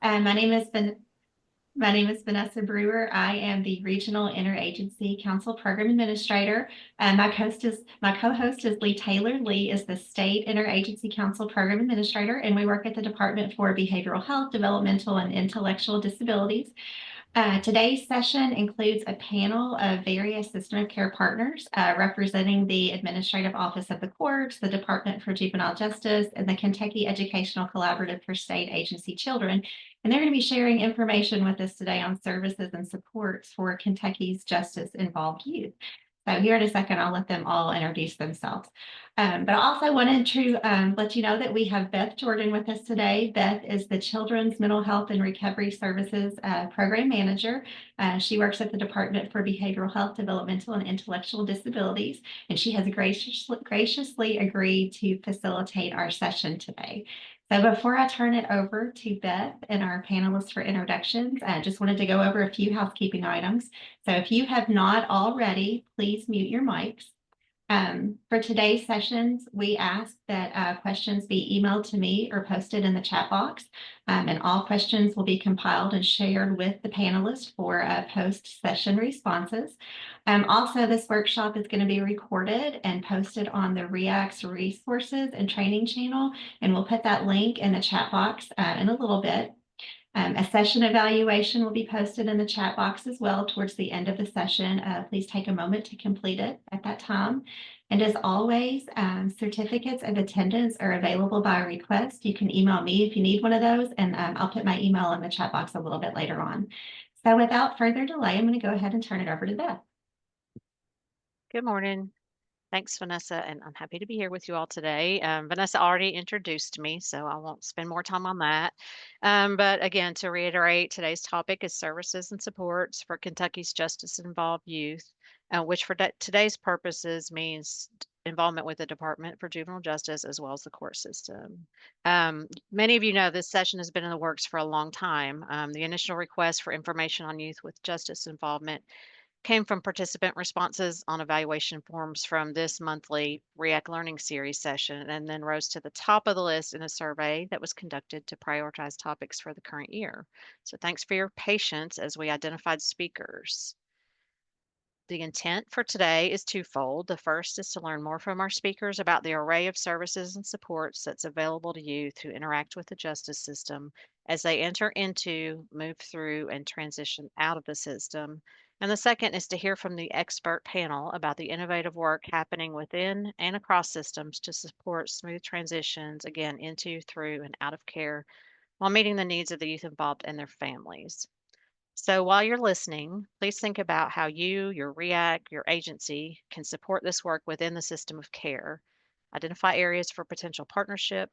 My name is Vanessa Brewer. I am the Regional Interagency Council Program Administrator. And my co-host is Lee Taylor. Lee is the State Interagency Council Program Administrator, and we work at the Department for Behavioral Health, Developmental, and Intellectual Disabilities. Today's session includes a panel of various system of care partners representing the Administrative Office of the Courts, the Department for Juvenile Justice, and the Kentucky Educational Collaborative for State Agency Children. And they're going to be sharing information with us today on services and supports for Kentucky's justice-involved youth. So here in a second, I'll let them all introduce themselves. But I also wanted to let you know that we have Beth Jordan with us today. Beth is the Children's Mental Health and Recovery Services Program Manager. She works at the Department for Behavioral Health, Developmental, and Intellectual Disabilities, and she has graciously agreed to facilitate our session today. So before I turn it over to Beth and our panelists for introductions, I just wanted to go over a few housekeeping items. So if you have not already, please mute your mics. For today's sessions, we ask that questions be emailed to me or posted in the chat box, and all questions will be compiled and shared with the panelists for post-session responses. Also, this workshop is going to be recorded and posted on the REACTS resources and training channel, and we'll put that link in the chat box in a little bit. A session evaluation will be posted in the chat box as well towards the end of the session. Please take a moment to complete it at that time. And as always, certificates of attendance are available by request. You can email me if you need one of those, and I'll put my email in the chat box a little bit later on. So without further delay, I'm going to go ahead and turn it over to Beth. Good morning. Thanks, Vanessa, and I'm happy to be here with you all today. Vanessa already introduced me, so I won't spend more time on that. But again, to reiterate, today's topic is services and supports for Kentucky's justice-involved youth, which for today's purposes means involvement with the Department for Juvenile Justice as well as the court system. Many of you know this session has been in the works for a long time. The initial request for information on youth with justice involvement came from participant responses on evaluation forms from this monthly REACT Learning Series session, and then rose to the top of the list in a survey that was conducted to prioritize topics for the current year. So thanks for your patience as we identified speakers. The intent for today is twofold. The first is to learn more from our speakers about the array of services and supports that's available to youth who interact with the justice system as they enter into, move through, and transition out of the system. And the second is to hear from the expert panel about the innovative work happening within and across systems to support smooth transitions, again, into, through, and out of care while meeting the needs of the youth involved and their families. So while you're listening, please think about how you, your REACT, your agency can support this work within the system of care. Identify areas for potential partnership.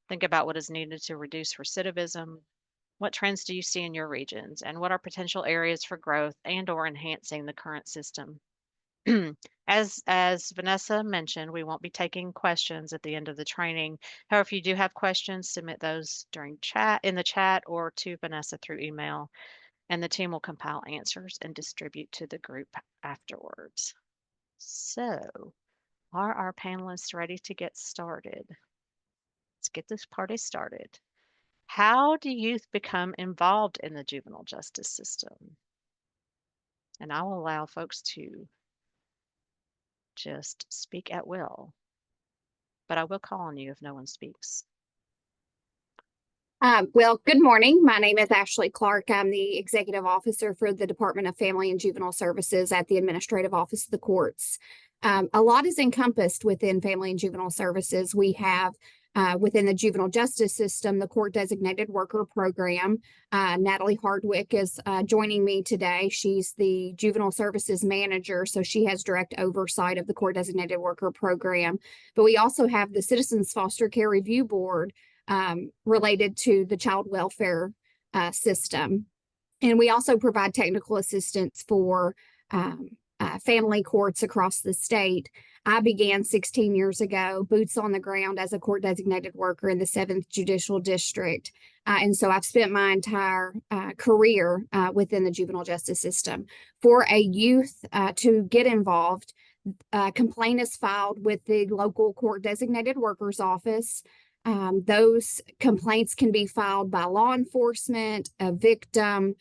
Think about what is needed to reduce recidivism. What trends do you see in your regions, and what are potential areas for growth and or enhancing the current system? As Vanessa mentioned, we won't be taking questions at the end of the training. However, if you do have questions, submit those in the chat or to Vanessa through email, and the team will compile answers and distribute to the group afterwards. So, are our panelists ready to get started? Let's get this party started. How do youth become involved in the juvenile justice system? And I will allow folks to just speak at will, but I will call on you if no one speaks. Well, good morning. My name is Ashley Clark. I'm the Executive Officer for the Department of Family and Juvenile Services at the Administrative Office of the Courts. A lot is encompassed within Family and Juvenile Services. We have within the juvenile justice system, the Court Designated Worker Program. Natalie Hardwick is joining me today. She's the Juvenile Services Manager, so she has direct oversight of the Court Designated Worker Program. But we also have the Citizens Foster Care Review Board related to the child welfare system. And we also provide technical assistance for family courts across the state. I began 16 years ago, boots on the ground as a court designated worker in the 7th Judicial District. And so I've spent my entire career within the juvenile justice system. For a youth to get involved, a complaint is filed with the local court designated workers office. Those complaints can be filed by law enforcement, a victim,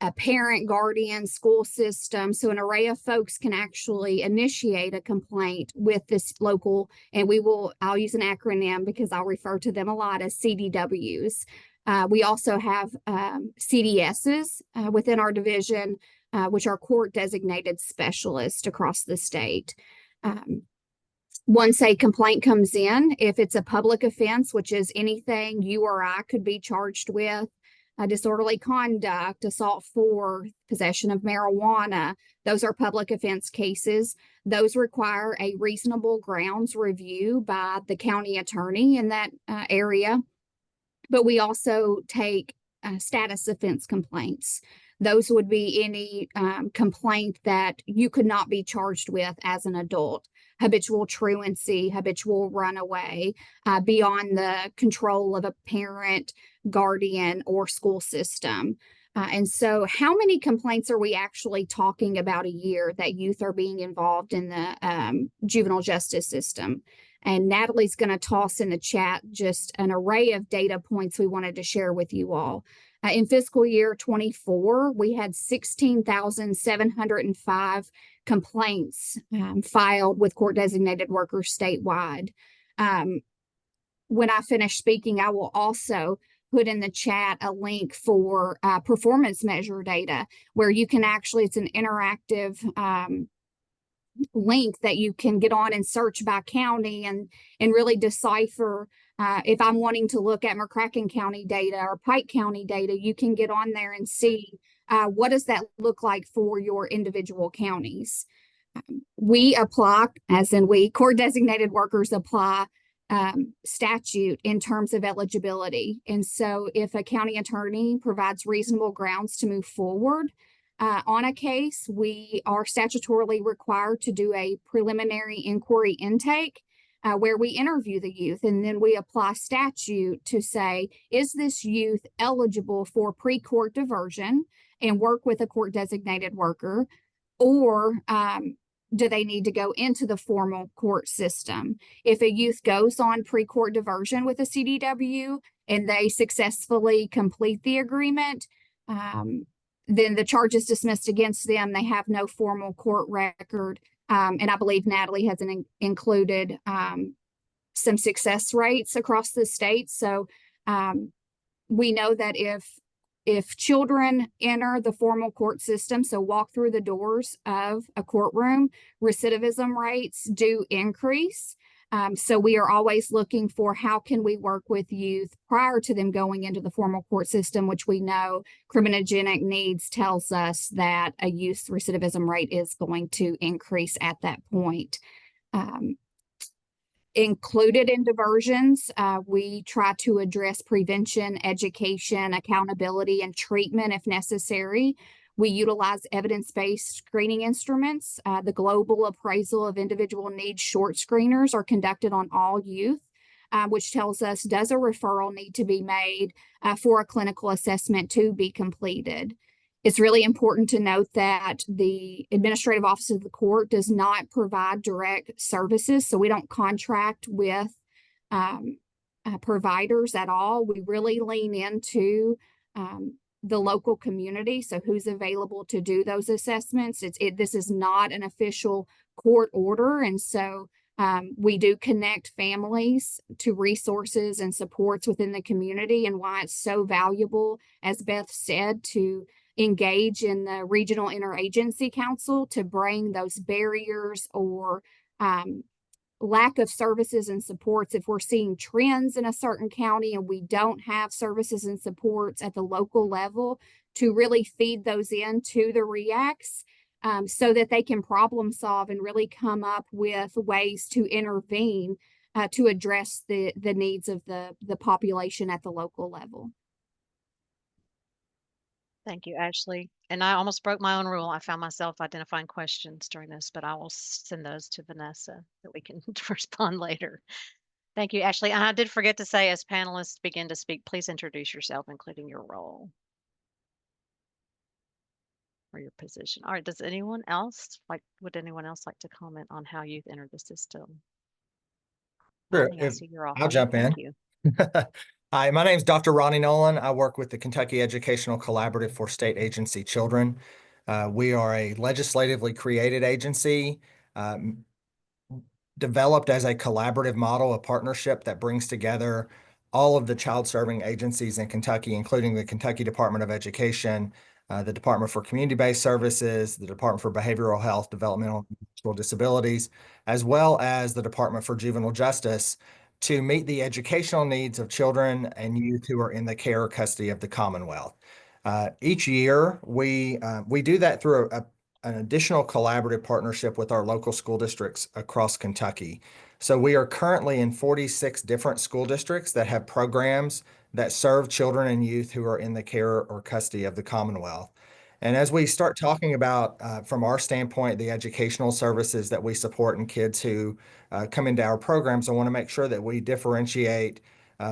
a parent, guardian, school system. So an array of folks can actually initiate a complaint with this local, and I'll use an acronym because I'll refer to them a lot as CDWs. We also have CDSs within our division, which are court designated specialists across the state. Once a complaint comes in, if it's a public offense, which is anything you or I could be charged with, disorderly conduct, assault for possession of marijuana, those are public offense cases. Those require a reasonable grounds review by the county attorney in that area. But we also take status offense complaints. Those would be any complaint that you could not be charged with as an adult. Habitual truancy, habitual runaway, beyond the control of a parent, guardian, or school system. And so how many complaints are we actually talking about a year that youth are being involved in the juvenile justice system? And Natalie's going to toss in the chat just an array of data points we wanted to share with you all. In fiscal year 24, we had 16,705 complaints filed with court designated workers statewide. When I finish speaking, I will also put in the chat a link for performance measure data where you can actually, it's an interactive link that you can get on and search by county and really decipher. If I'm wanting to look at McCracken County data or Pike County data, you can get on there and see what does that look like for your individual counties. We apply, as in we, court designated workers apply statute in terms of eligibility. And so if a county attorney provides reasonable grounds to move forward on a case, we are statutorily required to do a preliminary inquiry intake where we interview the youth, and then we apply statute to say, is this youth eligible for pre-court diversion and work with a court designated worker, or do they need to go into the formal court system? If a youth goes on pre-court diversion with a CDW and they successfully complete the agreement, then the charge is dismissed against them. They have no formal court record. And I believe Natalie has included some success rates across the state. So we know that if children enter the formal court system, so walk through the doors of a courtroom, recidivism rates do increase. So we are always looking for how can we work with youth prior to them going into the formal court system, which we know criminogenic needs tells us that a youth recidivism rate is going to increase at that point. Included in diversions, we try to address prevention, education, accountability, and treatment if necessary. We utilize evidence-based screening instruments. The global appraisal of individual needs short screeners are conducted on all youth, which tells us, does a referral need to be made for a clinical assessment to be completed? It's really important to note that the Administrative Office of the Court does not provide direct services, so we don't contract with providers at all. We really lean into the local community, so who's available to do those assessments. This is not an official court order, and so we do connect families to resources and supports within the community, and why it's so valuable, as Beth said, to engage in the Regional Interagency Council to bring those barriers or lack of services and supports. If we're seeing trends in a certain county and we don't have services and supports at the local level, to really feed those into the REACs so that they can problem solve and really come up with ways to intervene to address the needs of the population at the local level. Thank you, Ashley. And I almost broke my own rule. I found myself identifying questions during this, but I will send those to Vanessa that we can respond later. Thank you, Ashley. And I did forget to say, as panelists begin to speak, please introduce yourself, including your role or your position. All right, would anyone else like to comment on how youth entered the system? Sure, Ronnie, I see you're off I'll mute. jump Thank in. you. Hi, my name is Dr. Ronnie Nolan. I work with the Kentucky Educational Collaborative for State Agency Children. We are a legislatively created agency, um, developed as a collaborative model, a partnership that brings together all of the child serving agencies in Kentucky, including the Kentucky Department of Education, the Department for Community-Based Services, the Department for Behavioral Health, Developmental and Intellectual Disabilities, as well as the Department for Juvenile Justice to meet the educational needs of children and youth who are in the care or custody of the Commonwealth. Each year, we do that through an additional collaborative partnership with our local school districts across Kentucky. So we are currently in 46 different school districts that have programs that serve children and youth who are in the care or custody of the Commonwealth. And as we start talking about, from our standpoint, the educational services that we support in kids who come into our programs, I want to make sure that we differentiate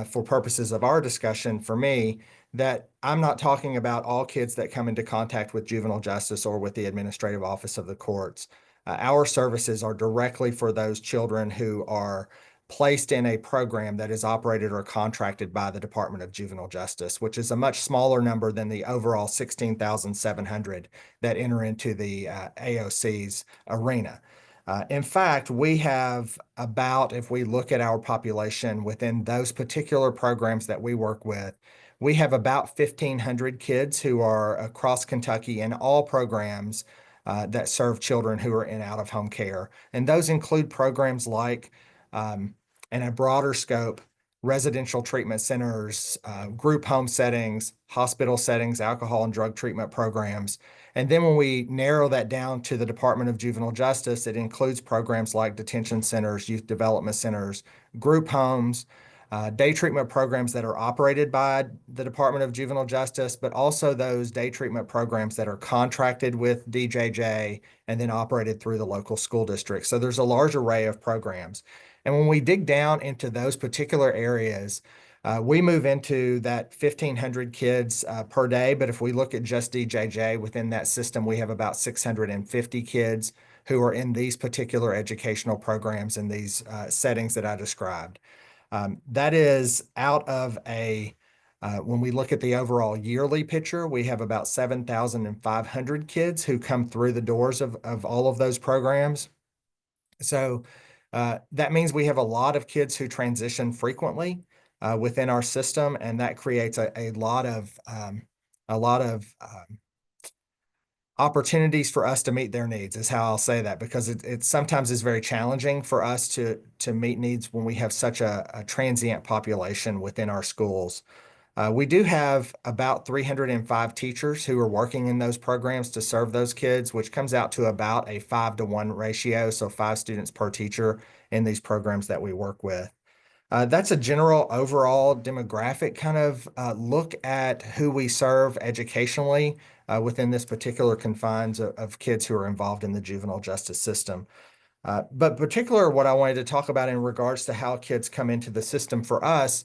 for purposes of our discussion, for me, that I'm not talking about all kids that come into contact with juvenile justice or with the administrative office of the courts. Our services are directly for those children who are placed in a program that is operated or contracted by the Department of Juvenile Justice, which is a much smaller number than the overall 16,700 that enter into the AOC's arena. In fact, we have about, if we look at our population within those particular programs that we work with, we have about 1,500 kids who are across Kentucky in all programs that serve children who are in out-of-home care. And those include programs like, in a broader scope, residential treatment centers, group home settings, hospital settings, alcohol and drug treatment programs. And then when we narrow that down to the Department of Juvenile Justice, it includes programs like detention centers, youth development centers, group homes, day treatment programs that are operated by the Department of Juvenile Justice, but also those day treatment programs that are contracted with DJJ and then operated through the local school district. So there's a large array of programs. And when we dig down into those particular areas, we move into that 1,500 kids per day. But if we look at just DJJ within that system, we have about 650 kids who are in these particular educational programs in these settings that I described. That is out of when we look at the overall yearly picture, we have about 7,500 kids who come through the doors of all of those programs. So that means we have a lot of kids who transition frequently within our system, and that creates a lot of opportunities for us to meet their needs, is how I'll say that, because it sometimes is very challenging for us to meet needs when we have such a transient population within our schools. We do have about 305 teachers who are working in those programs to serve those kids, which comes out to about a 5-to-1 ratio, so 5 students per teacher in these programs that we work with. That's a general overall demographic kind of look at who we serve educationally within this particular confines of kids who are involved in the juvenile justice system. But particular what I wanted to talk about in regards to how kids come into the system for us,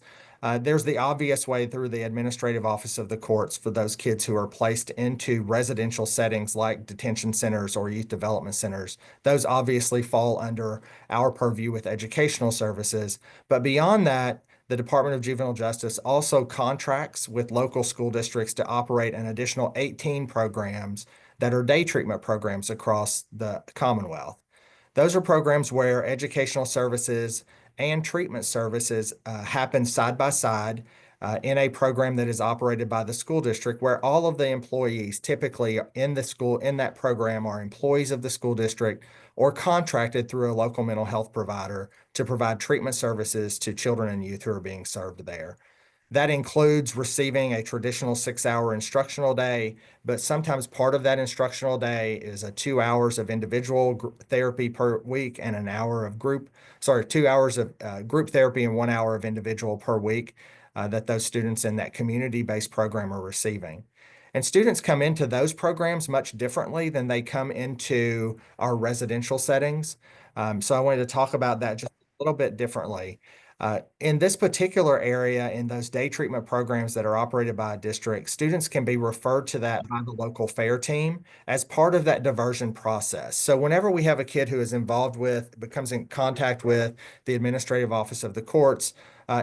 there's the obvious way through the administrative office of the courts for those kids who are placed into residential settings like detention centers or youth development centers. Those obviously fall under our purview with educational services. But beyond that, the Department of Juvenile Justice also contracts with local school districts to operate an additional 18 programs that are day treatment programs across the Commonwealth. Those are programs where educational services and treatment services happen side by side in a program that is operated by the school district, where all of the employees typically in the school in that program are employees of the school district or contracted through a local mental health provider to provide treatment services to children and youth who are being served there. That includes receiving a traditional 6-hour instructional day, but sometimes part of that instructional day is 2 hours of individual therapy per week and 2 hours of group therapy and 1 hour of individual per week that those students in that community-based program are receiving. And students come into those programs much differently than they come into our residential settings. So I wanted to talk about that just a little bit differently. In this particular area, in those day treatment programs that are operated by a district, students can be referred to that by the local FAIR team as part of that diversion process. So whenever we have a kid who is involved with, becomes in contact with the administrative office of the courts,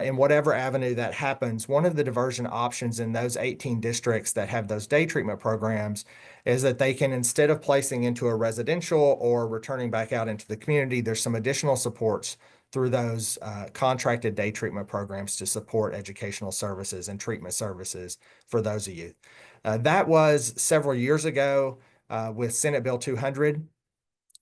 in whatever avenue that happens, one of the diversion options in those 18 districts that have those day treatment programs is that they can, instead of placing into a residential or returning back out into the community, there's some additional supports through those contracted day treatment programs to support educational services and treatment services for those youth. That was several years ago with Senate Bill 200.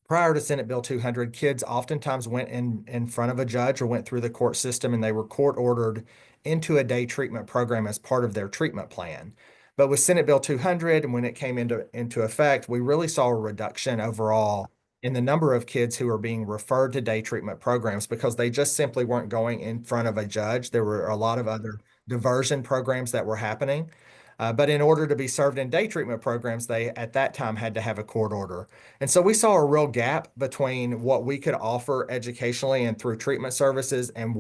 Prior to Senate Bill 200, kids oftentimes went in front of a judge or went through the court system, and they were court ordered into a day treatment program as part of their treatment plan. But with Senate Bill 200, and when it came into effect, we really saw a reduction overall in the number of kids who are being referred to day treatment programs because they just simply weren't going in front of a judge. There were a lot of other diversion programs that were happening. But in order to be served in day treatment programs, they at that time had to have a court order. And so we saw a real gap between what we could offer educationally and through treatment services and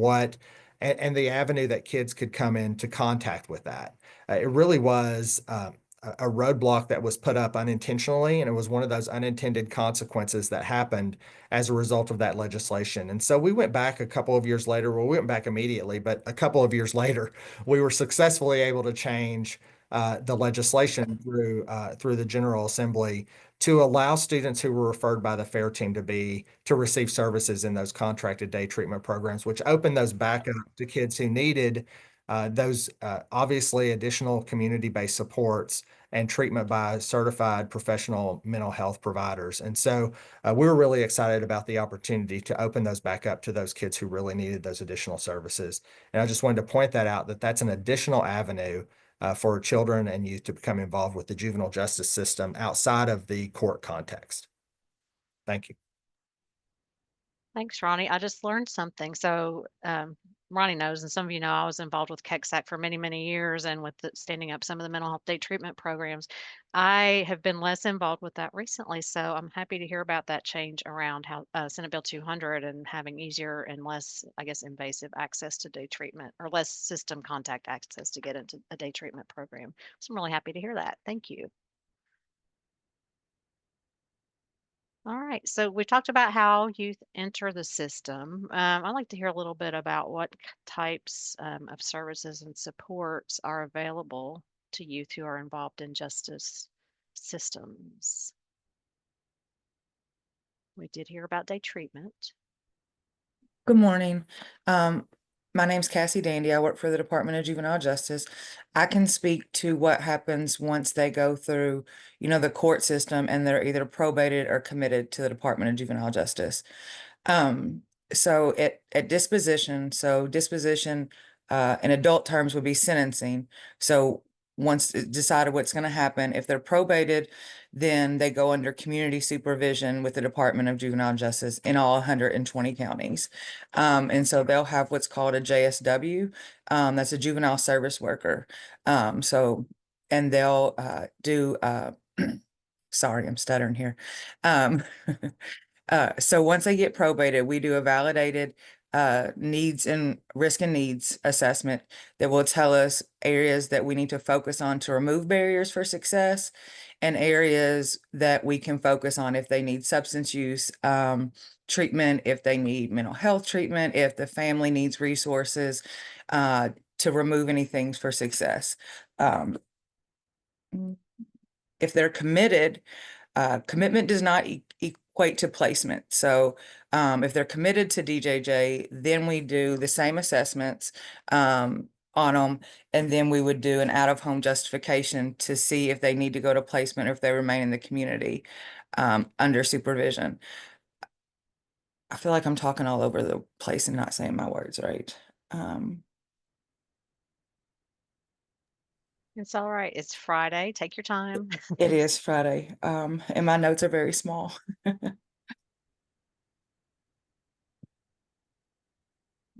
and the avenue that kids could come into contact with that. It really was a roadblock that was put up unintentionally, and it was one of those unintended consequences that happened as a result of that legislation. And so we went back a couple of years later. Well, we went back immediately, but a couple of years later, we were successfully able to change the legislation through the General Assembly to allow students who were referred by the FAIR team to receive services in those contracted day treatment programs, which opened those back up to kids who needed those obviously additional community-based supports and treatment by certified professional mental health providers. And so we were really excited about the opportunity to open those back up to those kids who really needed those additional services. And I just wanted to point that out, that that's an additional avenue for children and youth to become involved with the juvenile justice system outside of the court context. Thank you. Thanks, Ronnie. I just learned something. So Ronnie knows, and some of you know, I was involved with KEXAC for many, many years and with standing up some of the mental health day treatment programs. I have been less involved with that recently, so I'm happy to hear about that change around how Senate Bill 200 and having easier and less, I guess, invasive access to day treatment, or less system contact access to get into a day treatment program. So I'm really happy to hear that. Thank you. All right, so we talked about how youth enter the system. I'd like to hear a little bit about what types of services and supports are available to youth who are involved in justice systems. We did hear about day treatment. Good morning. My name's Cassie Dandy. I work for the Department of Juvenile Justice. I can speak to what happens once they go through, the court system and they're either probated or committed to the Department of Juvenile Justice. So at disposition, in adult terms would be sentencing. So once it's decided what's going to happen, if they're probated, then they go under community supervision with the Department of Juvenile Justice in all 120 counties. And so they'll have what's called a JSW, that's a juvenile service worker. And they'll do, sorry, I'm stuttering here. So once they get probated, we do a validated needs and risk and needs assessment that will tell us areas that we need to focus on to remove barriers for success, and areas that we can focus on if they need substance use treatment, if they need mental health treatment, if the family needs resources to remove anything for success. If they're committed, commitment does not equate to placement. So if they're committed to DJJ, then we do the same assessments on them, and then we would do an out-of-home justification to see if they need to go to placement or if they remain in the community under supervision. I feel like I'm talking all over the place and not saying my words right. It's all right. It's Friday. Take your time. It is Friday, and my notes are very small.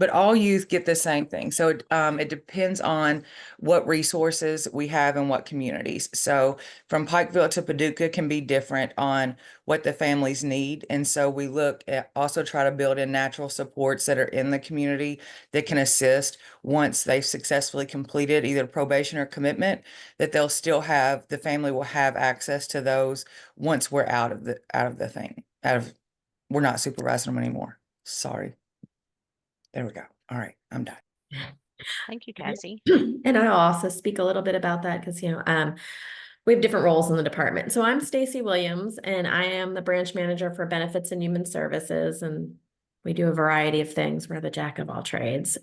but all youth get the same thing. So it depends on what resources we have in what communities. So from Pikeville to Paducah can be different on what the families need. And so we look at also try to build in natural supports that are in the community that can assist once they've successfully completed either probation or commitment, that they'll still have, the family will have access to those once we're we're not supervising them anymore. Sorry. There we go. All right, I'm done. Thank you, Cassie. And I'll also speak a little bit about that because, we have different roles in the department. So I'm Stacy Williams and I am the branch manager for benefits and human services. And we do a variety of things. We're the jack of all trades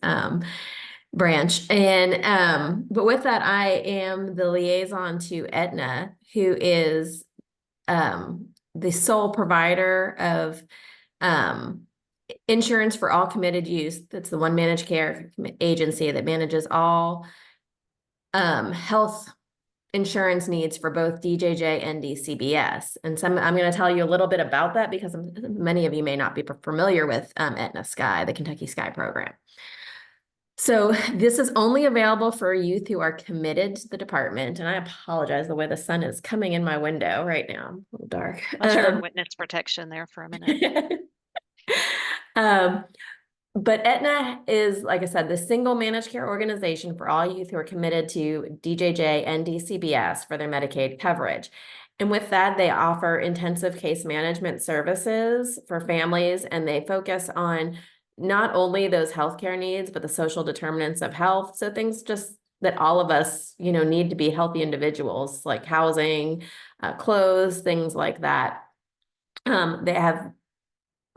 branch. And but with that, I am the liaison to Aetna, who is the sole provider of insurance for all committed use. That's the one managed care agency that manages all health insurance needs for both DJJ and DCBS. And I'm going to tell you a little bit about that because many of you may not be familiar with Aetna Sky, the Kentucky Sky program. So this is only available for youth who are committed to the department. And I apologize, the way the sun is coming in my window right now, a little dark. I'll turn on witness protection there for a minute. But Aetna is, like I said, the single managed care organization for all youth who are committed to DJJ and DCBS for their Medicaid coverage. And with that, they offer intensive case management services for families, and they focus on not only those healthcare needs, but the social determinants of health. So things just that all of us, need to be healthy individuals, like housing, clothes, things like that. They have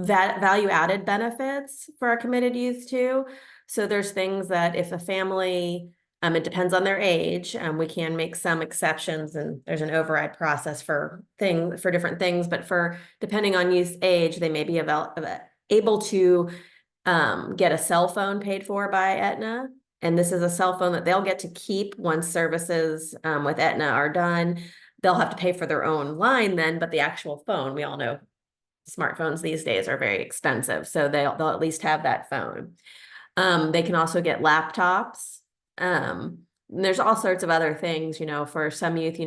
value added benefits for our committed youth too. So there's things that if a family, it depends on their age, we can make some exceptions, and there's an override process for different things, but depending on youth's age, they may be able to get a cell phone paid for by Aetna. And this is a cell phone that they'll get to keep once services with Aetna are done. They'll have to pay for their own line then, but the actual phone, we all know smartphones these days are very expensive. So they'll at least have that phone. They can also get laptops. There's all sorts of other things, for some youth,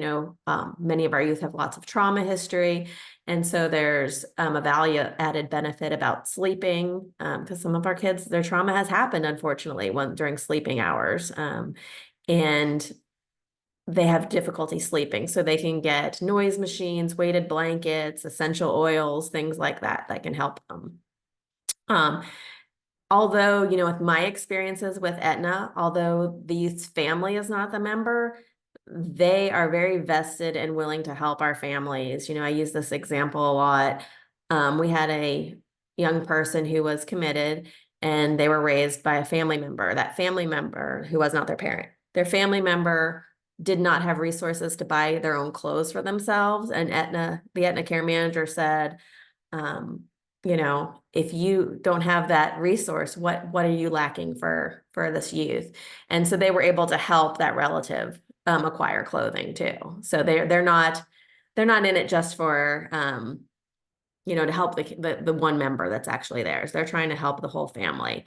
many of our youth have lots of trauma history. And so there's a value added benefit about sleeping, because some of our kids, their trauma has happened, unfortunately, during sleeping hours. And they have difficulty sleeping. So they can get noise machines, weighted blankets, essential oils, things like that can help them. Although, with my experiences with Aetna, although the youth's family is not the member, they are very vested and willing to help our families. I use this example a lot. We had a young person who was committed and they were raised by a family member. That family member who was not their parent, their family member did not have resources to buy their own clothes for themselves. And the Aetna care manager said, if you don't have that resource, what are you lacking for this youth? And so they were able to help that relative acquire clothing too. So they're not in it just for to help the one member that's actually theirs. They're trying to help the whole family.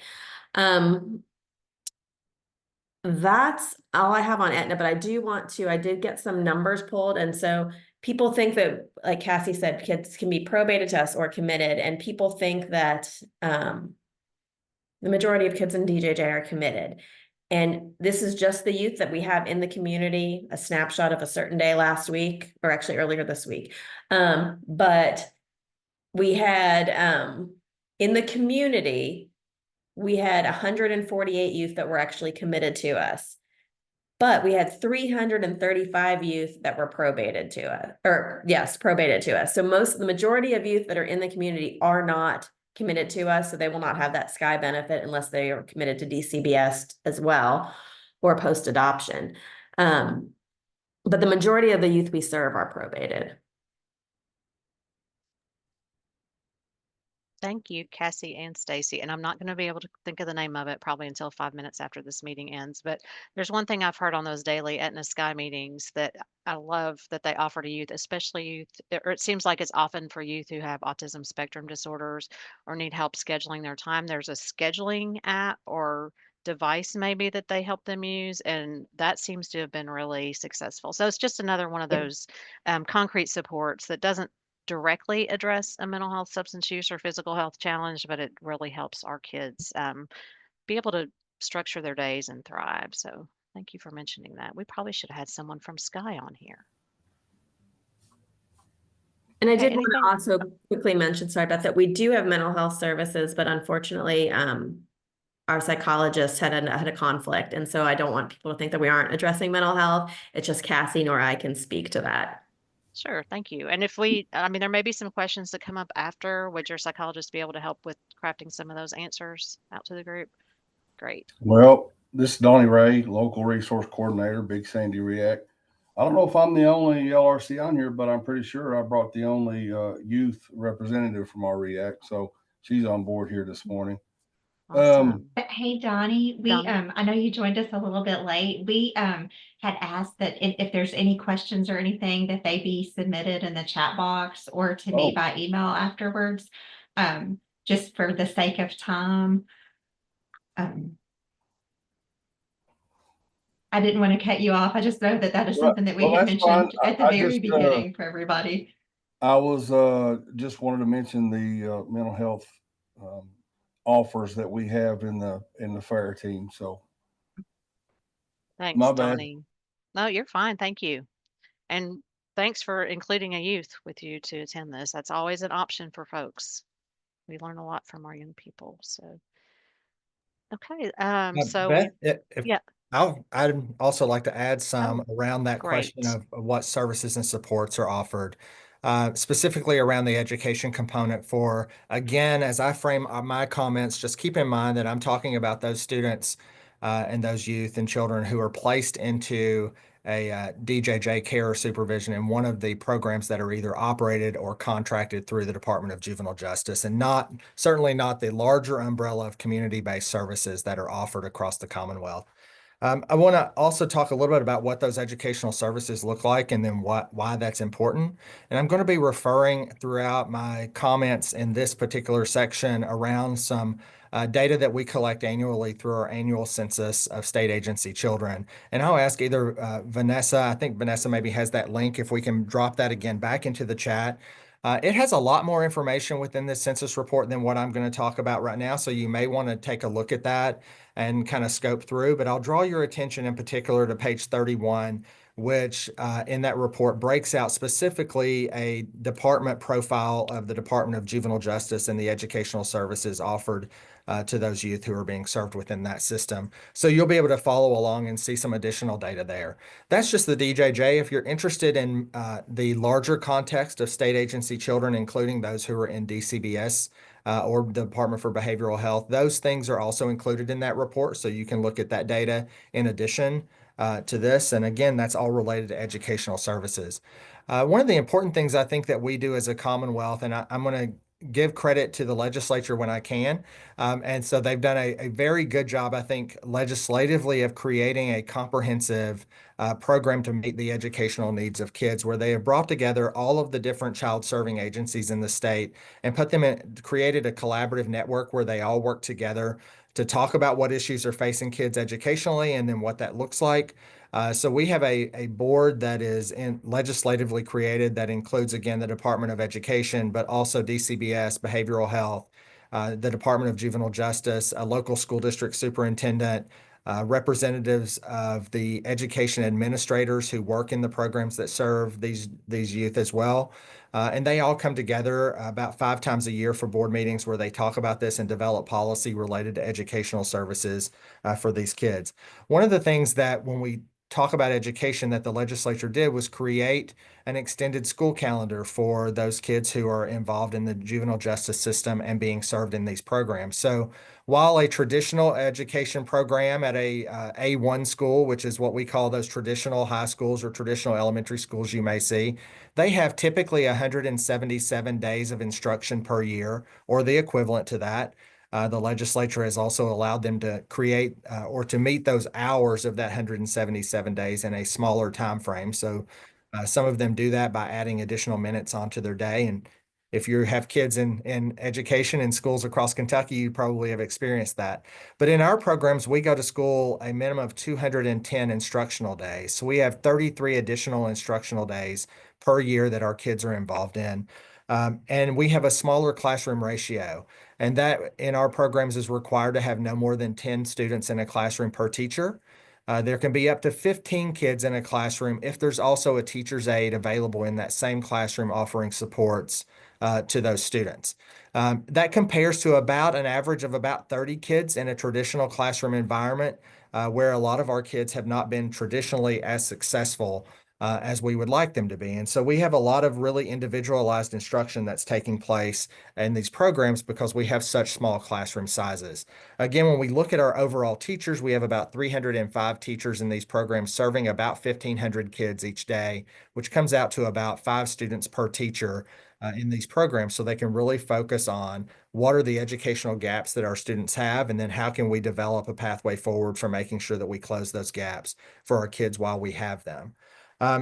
That's all I have on Aetna, but I did get some numbers pulled. And so people think that, like Cassie said, kids can be probated to us or committed. And people think that the majority of kids in DJJ are committed. And this is just the youth that we have in the community, a snapshot of a certain day last week, or actually earlier this week. But we had in the community, we had 148 youth that were actually committed to us, but we had 335 youth that were probated to us. So the majority of youth that are in the community are not committed to us. So they will not have that Sky benefit unless they are committed to DCBS as well, or post-adoption. But the majority of the youth we serve are probated. Thank you, Cassie and Stacy. And I'm not going to be able to think of the name of it probably until 5 minutes after this meeting ends. But there's one thing I've heard on those daily Aetna Sky meetings that I love that they offer to youth, especially youth, or it seems like it's often for youth who have autism spectrum disorders or need help scheduling their time. There's a scheduling app or device maybe that they help them use, and that seems to have been really successful. So it's just another one of Yep. those concrete supports that doesn't directly address a mental health, substance use, or physical health challenge, but it really helps our kids be able to structure their days and thrive. So thank you for mentioning that. We probably should have had someone from Sky on here. And I Okay, did want to also quickly mention, sorry about that, we do have mental health services, but unfortunately, our psychologist had a conflict. And so I don't want people to think that we aren't addressing mental health. It's just Cassie nor I can speak to that. Sure, thank you. And I mean, there may be some questions that come up after. Would your psychologist be able to help with crafting some of those answers out to the group? Great. Well, this is Donnie Ray, local resource coordinator, Big Sandy React. I don't know if I'm the only LRC on here, but I'm pretty sure I brought the only youth representative from our React. So she's on board here this morning. Awesome. Hey, Donnie, Donnie? I know you joined us a little bit late. We had asked that if there's any questions or anything that they be submitted in the chat box or to me Oh. by email afterwards. Just for the sake of time. I didn't want to cut you off. I just know that that is Well, something that we well, had that's fine. mentioned at the I very just, beginning for everybody. I was just wanted to mention the mental health offers that we have in the fair team. So Thanks, my bad. Donnie. No, you're fine. Thank you. And thanks for including a youth with you to attend this. That's always an option for folks. We learn a lot from our young people. So, okay. So Beth, if yeah, I'd also like to add some around that great. question of what services and supports are offered, specifically around the education component for, again, as I frame my comments, just keep in mind that I'm talking about those students and those youth and children who are placed into a DJJ care or supervision in one of the programs that are either operated or contracted through the Department of Juvenile Justice, and certainly not the larger umbrella of community-based services that are offered across the Commonwealth. I want to also talk a little bit about what those educational services look like and then why that's important. And I'm going to be referring throughout my comments in this particular section around some data that we collect annually through our annual census of state agency children. And I'll ask either Vanessa, I think Vanessa maybe has that link, if we can drop that again back into the chat. It has a lot more information within this census report than what I'm going to talk about right now. So you may want to take a look at that and kind of scope through, but I'll draw your attention in particular to page 31, which in that report breaks out specifically a department profile of the Department of Juvenile Justice and the educational services offered to those youth who are being served within that system. So you'll be able to follow along and see some additional data there. That's just the DJJ. If you're interested in the larger context of state agency children, including those who are in DCBS, or the Department for Behavioral Health. Those things are also included in that report, so you can look at that data in addition to this. And again, that's all related to educational services. One of the important things I think that we do as a Commonwealth, and I'm going to give credit to the legislature when I can. And so they've done a very good job, I think, legislatively of creating a comprehensive program to meet the educational needs of kids, where they have brought together all of the different child serving agencies in the state and created a collaborative network where they all work together to talk about what issues are facing kids educationally and then what that looks like. So we have a board that is legislatively created that includes, again, the Department of Education, but also DCBS, Behavioral Health, the Department of Juvenile Justice, a local school district superintendent, representatives of the education administrators who work in the programs that serve these youth as well. And they all come together about 5 times a year for board meetings where they talk about this and develop policy related to educational services for these kids. One of the things that when we talk about education that the legislature did was create an extended school calendar for those kids who are involved in the juvenile justice system and being served in these programs. So while a traditional education program at a A1 school, which is what we call those traditional high schools or traditional elementary schools you may see, they have typically 177 days of instruction per year, or the equivalent to that. The legislature has also allowed them to create or to meet those hours of that 177 days in a smaller time frame. So some of them do that by adding additional minutes onto their day. And if you have kids in education in schools across Kentucky, you probably have experienced that. But in our programs, we go to school a minimum of 210 instructional days. So we have 33 additional instructional days per year that our kids are involved in. And we have a smaller classroom ratio. And that in our programs is required to have no more than 10 students in a classroom per teacher. There can be up to 15 kids in a classroom if there's also a teacher's aide available in that same classroom offering supports to those students. That compares to about an average of about 30 kids in a traditional classroom environment where a lot of our kids have not been traditionally as successful as we would like them to be. And so we have a lot of really individualized instruction that's taking place in these programs because we have such small classroom sizes. Again, when we look at our overall teachers, we have about 305 teachers in these programs serving about 1,500 kids each day, which comes out to about 5 students per teacher in these programs, so they can really focus on what are the educational gaps that our students have, and then how can we develop a pathway forward for making sure that we close those gaps for our kids while we have them.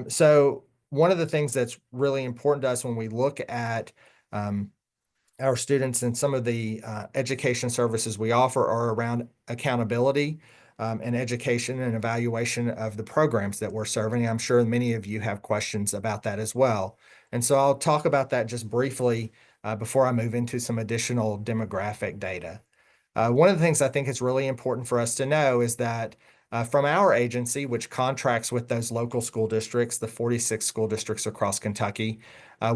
So one of the things that's really important to us when we look at our students and some of the education services we offer are around accountability and education and evaluation of the programs that we're serving. I'm sure many of you have questions about that as well. And so I'll talk about that just briefly before I move into some additional demographic data. One of the things I think is really important for us to know is that from our agency, which contracts with those local school districts, the 46 school districts across Kentucky,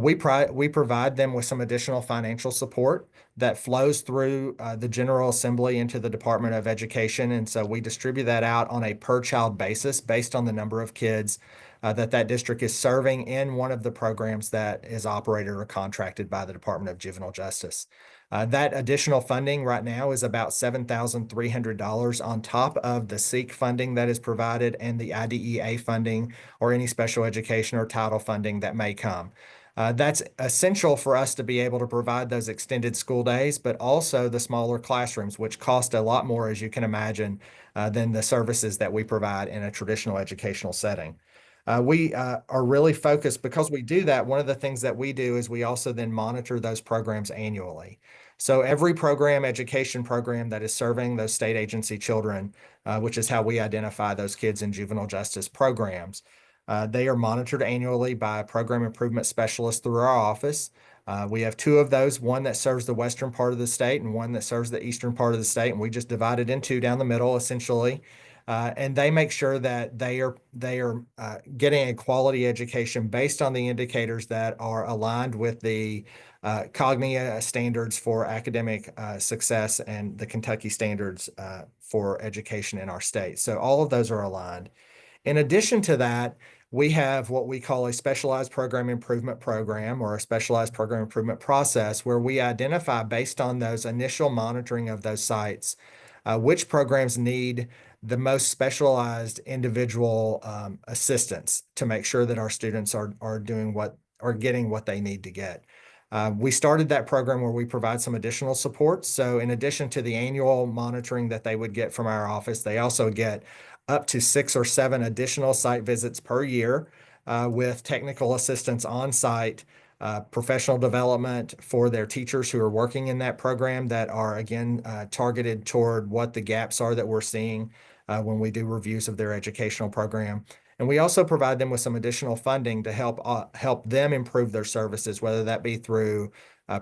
we provide them with some additional financial support that flows through the General Assembly into the Department of Education. And so we distribute that out on a per child basis based on the number of kids that district is serving in one of the programs that is operated or contracted by the Department of Juvenile Justice. That additional funding right now is about $7,300 on top of the SEEK funding that is provided and the IDEA funding or any special education or title funding that may come. That's essential for us to be able to provide those extended school days, but also the smaller classrooms, which cost a lot more, as you can imagine, than the services that we provide in a traditional educational setting. We are really focused because we do that. One of the things that we do is we also then monitor those programs annually. So every education program that is serving those state agency children, which is how we identify those kids in juvenile justice programs, they are monitored annually by a program improvement specialist through our office. We have 2 of those, one that serves the western part of the state and one that serves the eastern part of the state. And we just divide it in 2 down the middle, essentially. And they make sure that they are getting a quality education based on the indicators that are aligned with the Cognia standards for academic success and the Kentucky standards for education in our state. So all of those are aligned. In addition to that, we have what we call a specialized program improvement program or a specialized program improvement process where we identify based on those initial monitoring of those sites which programs need the most specialized individual assistance to make sure that our students are getting what they need to get. We started that program where we provide some additional support. So in addition to the annual monitoring that they would get from our office, they also get up to 6 or 7 additional site visits per year with technical assistance on site, professional development for their teachers who are working in that program that are, again, targeted toward what the gaps are that we're seeing when we do reviews of their educational program. And we also provide them with some additional funding to help them improve their services, whether that be through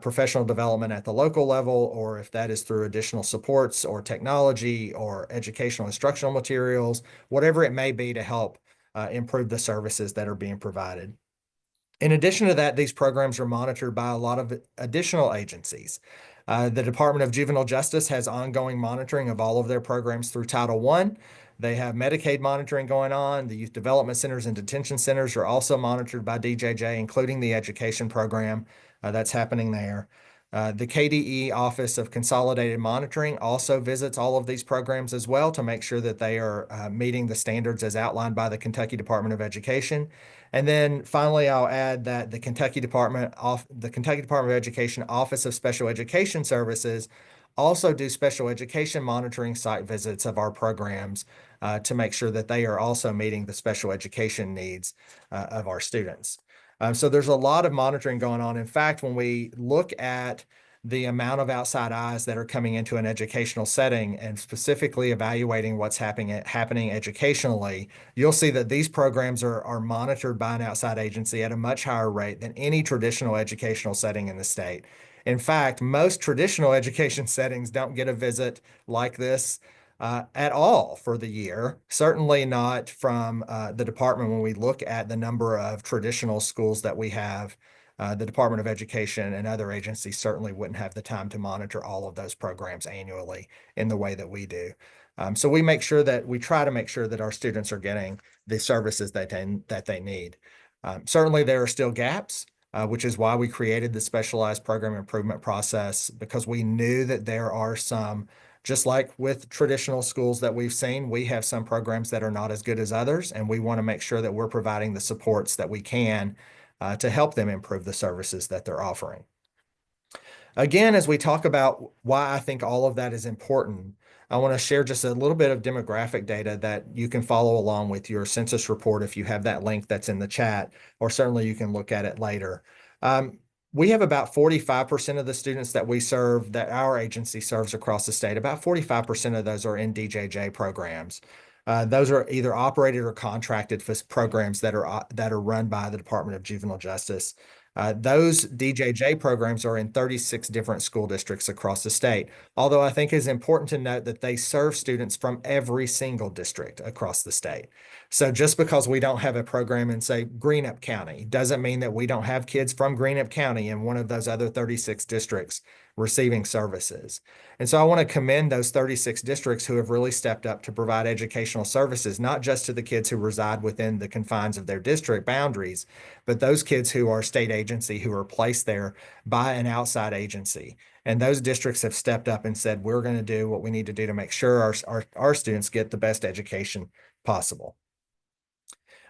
professional development at the local level, or if that is through additional supports or technology or educational instructional materials, whatever it may be to help improve the services that are being provided. In addition to that, these programs are monitored by a lot of additional agencies. The Department of Juvenile Justice has ongoing monitoring of all of their programs through Title I. They have Medicaid monitoring going on. The youth development centers and detention centers are also monitored by DJJ, including the education program that's happening there. The KDE Office of Consolidated Monitoring also visits all of these programs as well to make sure that they are meeting the standards as outlined by the Kentucky Department of Education. And then finally, I'll add that the Kentucky Department of Education Office of Special Education Services also do special education monitoring site visits of our programs to make sure that they are also meeting the special education needs of our students. So there's a lot of monitoring going on. In fact, when we look at the amount of outside eyes that are coming into an educational setting and specifically evaluating what's happening educationally, you'll see that these programs are monitored by an outside agency at a much higher rate than any traditional educational setting in the state. In fact, most traditional education settings don't get a visit like this at all for the year. Certainly not from the department. When we look at the number of traditional schools that we have, the Department of Education and other agencies certainly wouldn't have the time to monitor all of those programs annually in the way that we do. So we try to make sure that our students are getting the services that they need. Certainly there are still gaps, which is why we created the specialized program improvement process, because we knew that there are some, just like with traditional schools that we've seen, we have some programs that are not as good as others, and we want to make sure that we're providing the supports that we can to help them improve the services that they're offering. Again, as we talk about why I think all of that is important, I want to share just a little bit of demographic data that you can follow along with your census report if you have that link that's in the chat, or certainly you can look at it later. We have about 45% of the students that we serve, that our agency serves across the state. About 45% of those are in DJJ programs. Those are either operated or contracted for programs that are run by the Department of Juvenile Justice. Those DJJ programs are in 36 different school districts across the state, although I think it's important to note that they serve students from every single district across the state. So just because we don't have a program in, say, Greenup County, doesn't mean that we don't have kids from Greenup County in one of those other 36 districts receiving services. And so I want to commend those 36 districts who have really stepped up to provide educational services, not just to the kids who reside within the confines of their district boundaries, but those kids who are state agency, who are placed there by an outside agency. And those districts have stepped up and said, we're going to do what we need to do to make sure our students get the best education possible.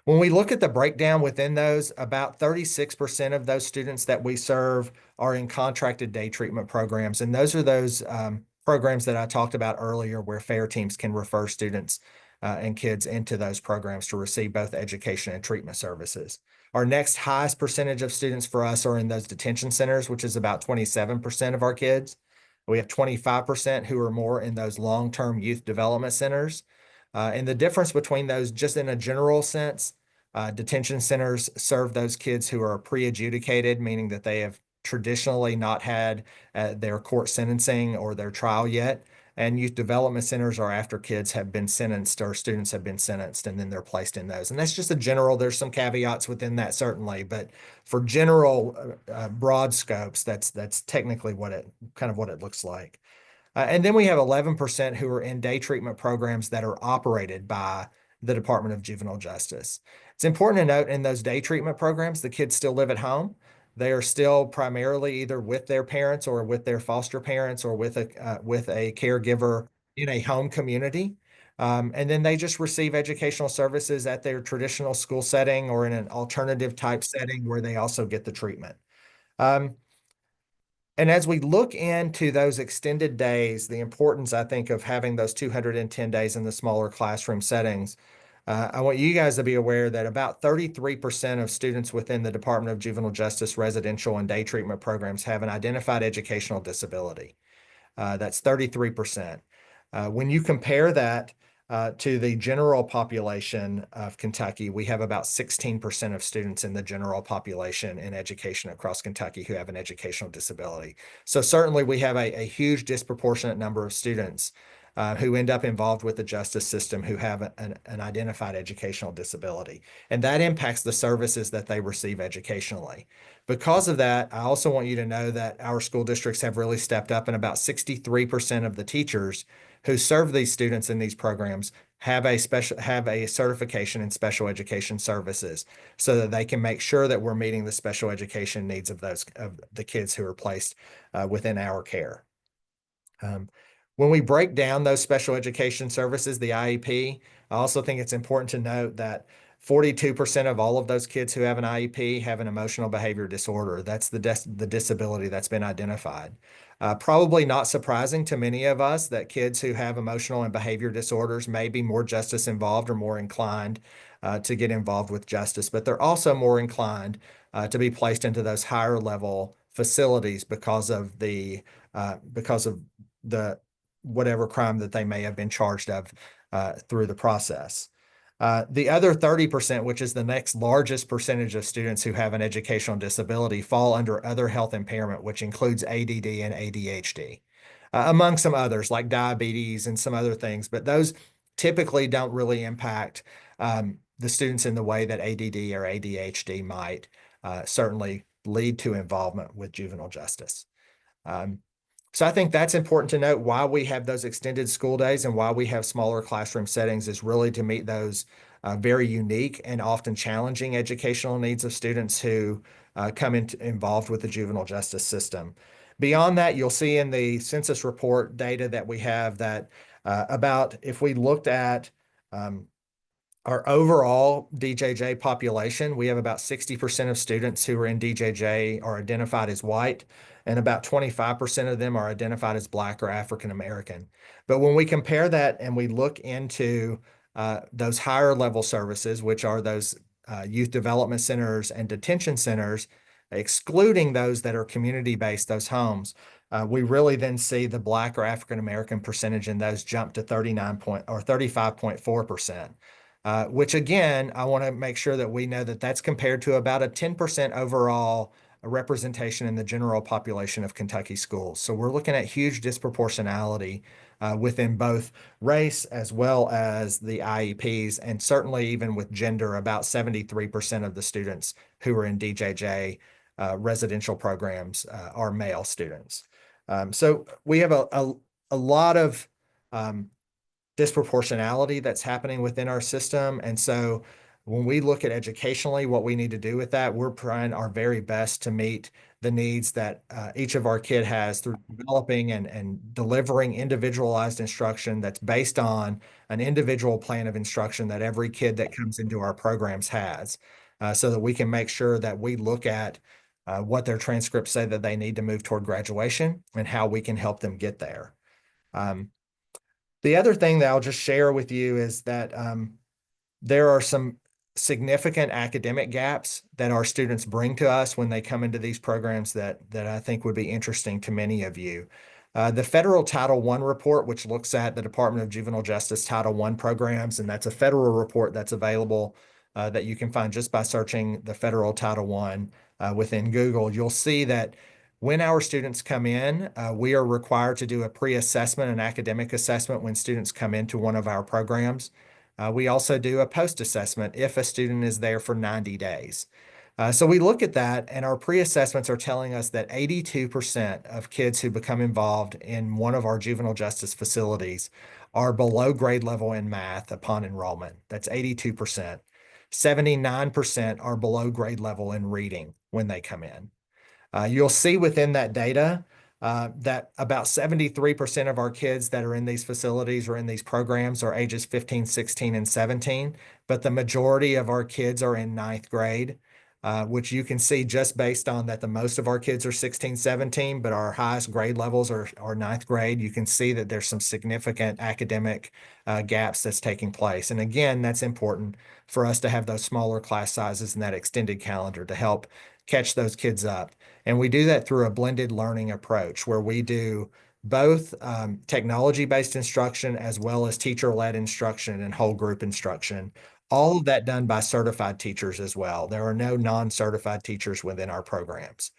When we look at the breakdown within those, about 36% of those students that we serve are in contracted day treatment programs. And those are those programs that I talked about earlier, where FARE teams can refer students and kids into those programs to receive both education and treatment services. Our next highest percentage of students for us are in those detention centers, which is about 27% of our kids. We have 25% who are more in those long-term youth development centers. And the difference between those, just in a general sense, detention centers serve those kids who are pre-adjudicated, meaning that they have traditionally not had their court sentencing or their trial yet. And youth development centers are after kids have been sentenced or students have been sentenced, and then they're placed in those. And that's just a general, there's some caveats within that certainly, but for general broad scopes, that's technically what it looks like. And then we have 11% who are in day treatment programs that are operated by the Department of Juvenile Justice. It's important to note, in those day treatment programs, the kids still live at home. They are still primarily either with their parents or with their foster parents or with a caregiver in a home community. And then they just receive educational services at their traditional school setting or in an alternative type setting where they also get the treatment. And as we look into those extended days, the importance, I think, of having those 210 days in the smaller classroom settings, I want you guys to be aware that about 33% of students within the Department of Juvenile Justice residential and day treatment programs have an identified educational disability. That's 33%. When you compare that to the general population of Kentucky, we have about 16% of students in the general population in education across Kentucky who have an educational disability. So certainly we have a huge disproportionate number of students who end up involved with the justice system who have an identified educational disability. And that impacts the services that they receive educationally. Because of that, I also want you to know that our school districts have really stepped up, and about 63% of the teachers who serve these students in these programs have a certification in special education services so that they can make sure that we're meeting the special education needs of the kids who are placed within our care. When we break down those special education services, the IEP, I also think it's important to note that 42% of all of those kids who have an IEP have an emotional behavior disorder. That's the disability that's been identified. Probably not surprising to many of us that kids who have emotional and behavior disorders may be more justice involved or more inclined to get involved with justice, but they're also more inclined to be placed into those higher level facilities because of the whatever crime that they may have been charged of through the process. The other 30%, which is the next largest percentage of students who have an educational disability, fall under other health impairment, which includes ADD and ADHD, among some others like diabetes and some other things. But those typically don't really impact the students in the way that ADD or ADHD might certainly lead to involvement with juvenile justice. So I think that's important to note. Why we have those extended school days and why we have smaller classroom settings is really to meet those very unique and often challenging educational needs of students who come involved with the juvenile justice system. Beyond that, you'll see in the census report data that we have that if we looked at our overall DJJ population, we have about 60% of students who are in DJJ are identified as white, and about 25% of them are identified as Black or African American. But when we compare that and we look into those higher level services, which are those youth development centers and detention centers, excluding those that are community-based, those homes, we really then see the Black or African American percentage in those jump to 35.4%. Which again, I want to make sure that we know that that's compared to about a 10% overall representation in the general population of Kentucky schools. So we're looking at huge disproportionality within both race as well as the IEPs, and certainly even with gender, about 73% of the students who are in DJJ residential programs are male students. So we have a lot of disproportionality that's happening within our system. And so when we look at educationally, what we need to do with that, we're trying our very best to meet the needs that each of our kid has through developing and delivering individualized instruction that's based on an individual plan of instruction that every kid that comes into our programs has, so that we can make sure that we look at what their transcripts say that they need to move toward graduation and how we can help them get there. The other thing that I'll just share with you is that there are some significant academic gaps that our students bring to us when they come into these programs that I think would be interesting to many of you. The federal Title I report, which looks at the Department of Juvenile Justice Title I programs, and that's a federal report that's available that you can find just by searching the federal Title I within Google. You'll see that when our students come in, we are required to do a pre-assessment and academic assessment when students come into one of our programs. We also do a post-assessment if a student is there for 90 days. So we look at that, and our pre-assessments are telling us that 82% of kids who become involved in one of our juvenile justice facilities are below grade level in math upon enrollment. That's 82%. 79% are below grade level in reading when they come in. You'll see within that data that about 73% of our kids that are in these facilities or in these programs are ages 15, 16, and 17, but the majority of our kids are in ninth grade, which you can see just based on that the most of our kids are 16, 17, but our highest grade levels are ninth grade. You can see that there's some significant academic gaps that's taking place. And again, that's important for us to have those smaller class sizes and that extended calendar to help catch those kids up. And we do that through a blended learning approach where we do both technology-based instruction as well as teacher-led instruction and whole group instruction. All of that done by certified teachers as well. There are no non-certified teachers within our programs.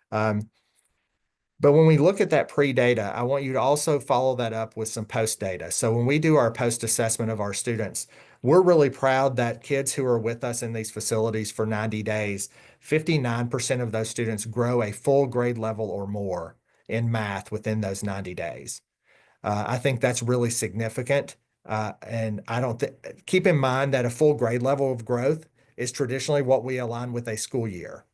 But when we look at that pre-data, I want you to also follow that up with some post-data. So when we do our post-assessment of our students, we're really proud that kids who are with us in these facilities for 90 days, 59% of those students grow a full grade level or more in math within those 90 days. I think that's really significant And I don't think, keep in mind that a full grade level of growth is traditionally what we align with a school year.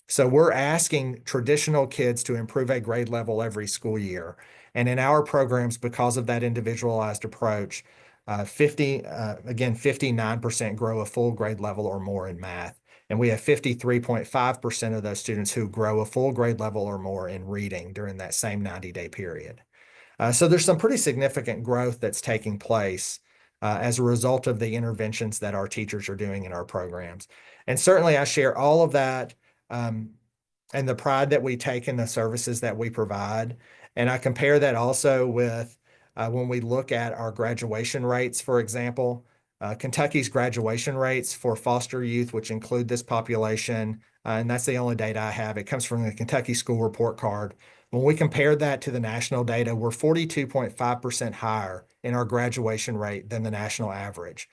So we're asking traditional kids to improve a grade level every school year. And in our programs, because of that individualized approach, 59% grow a full grade level or more in math. And we have 53.5% of those students who grow a full grade level or more in reading during that same 90-day period. So there's some pretty significant growth that's taking place as a result of the interventions that our teachers are doing in our programs. And certainly I share all of that and the pride that we take in the services that we provide. And I compare that also with when we look at our graduation rates, for example, Kentucky's graduation rates for foster youth, which include this population, and that's the only data I have. It comes from the Kentucky School Report Card. When we compare that to the national data, we're 42.5% higher in our graduation rate than the national average.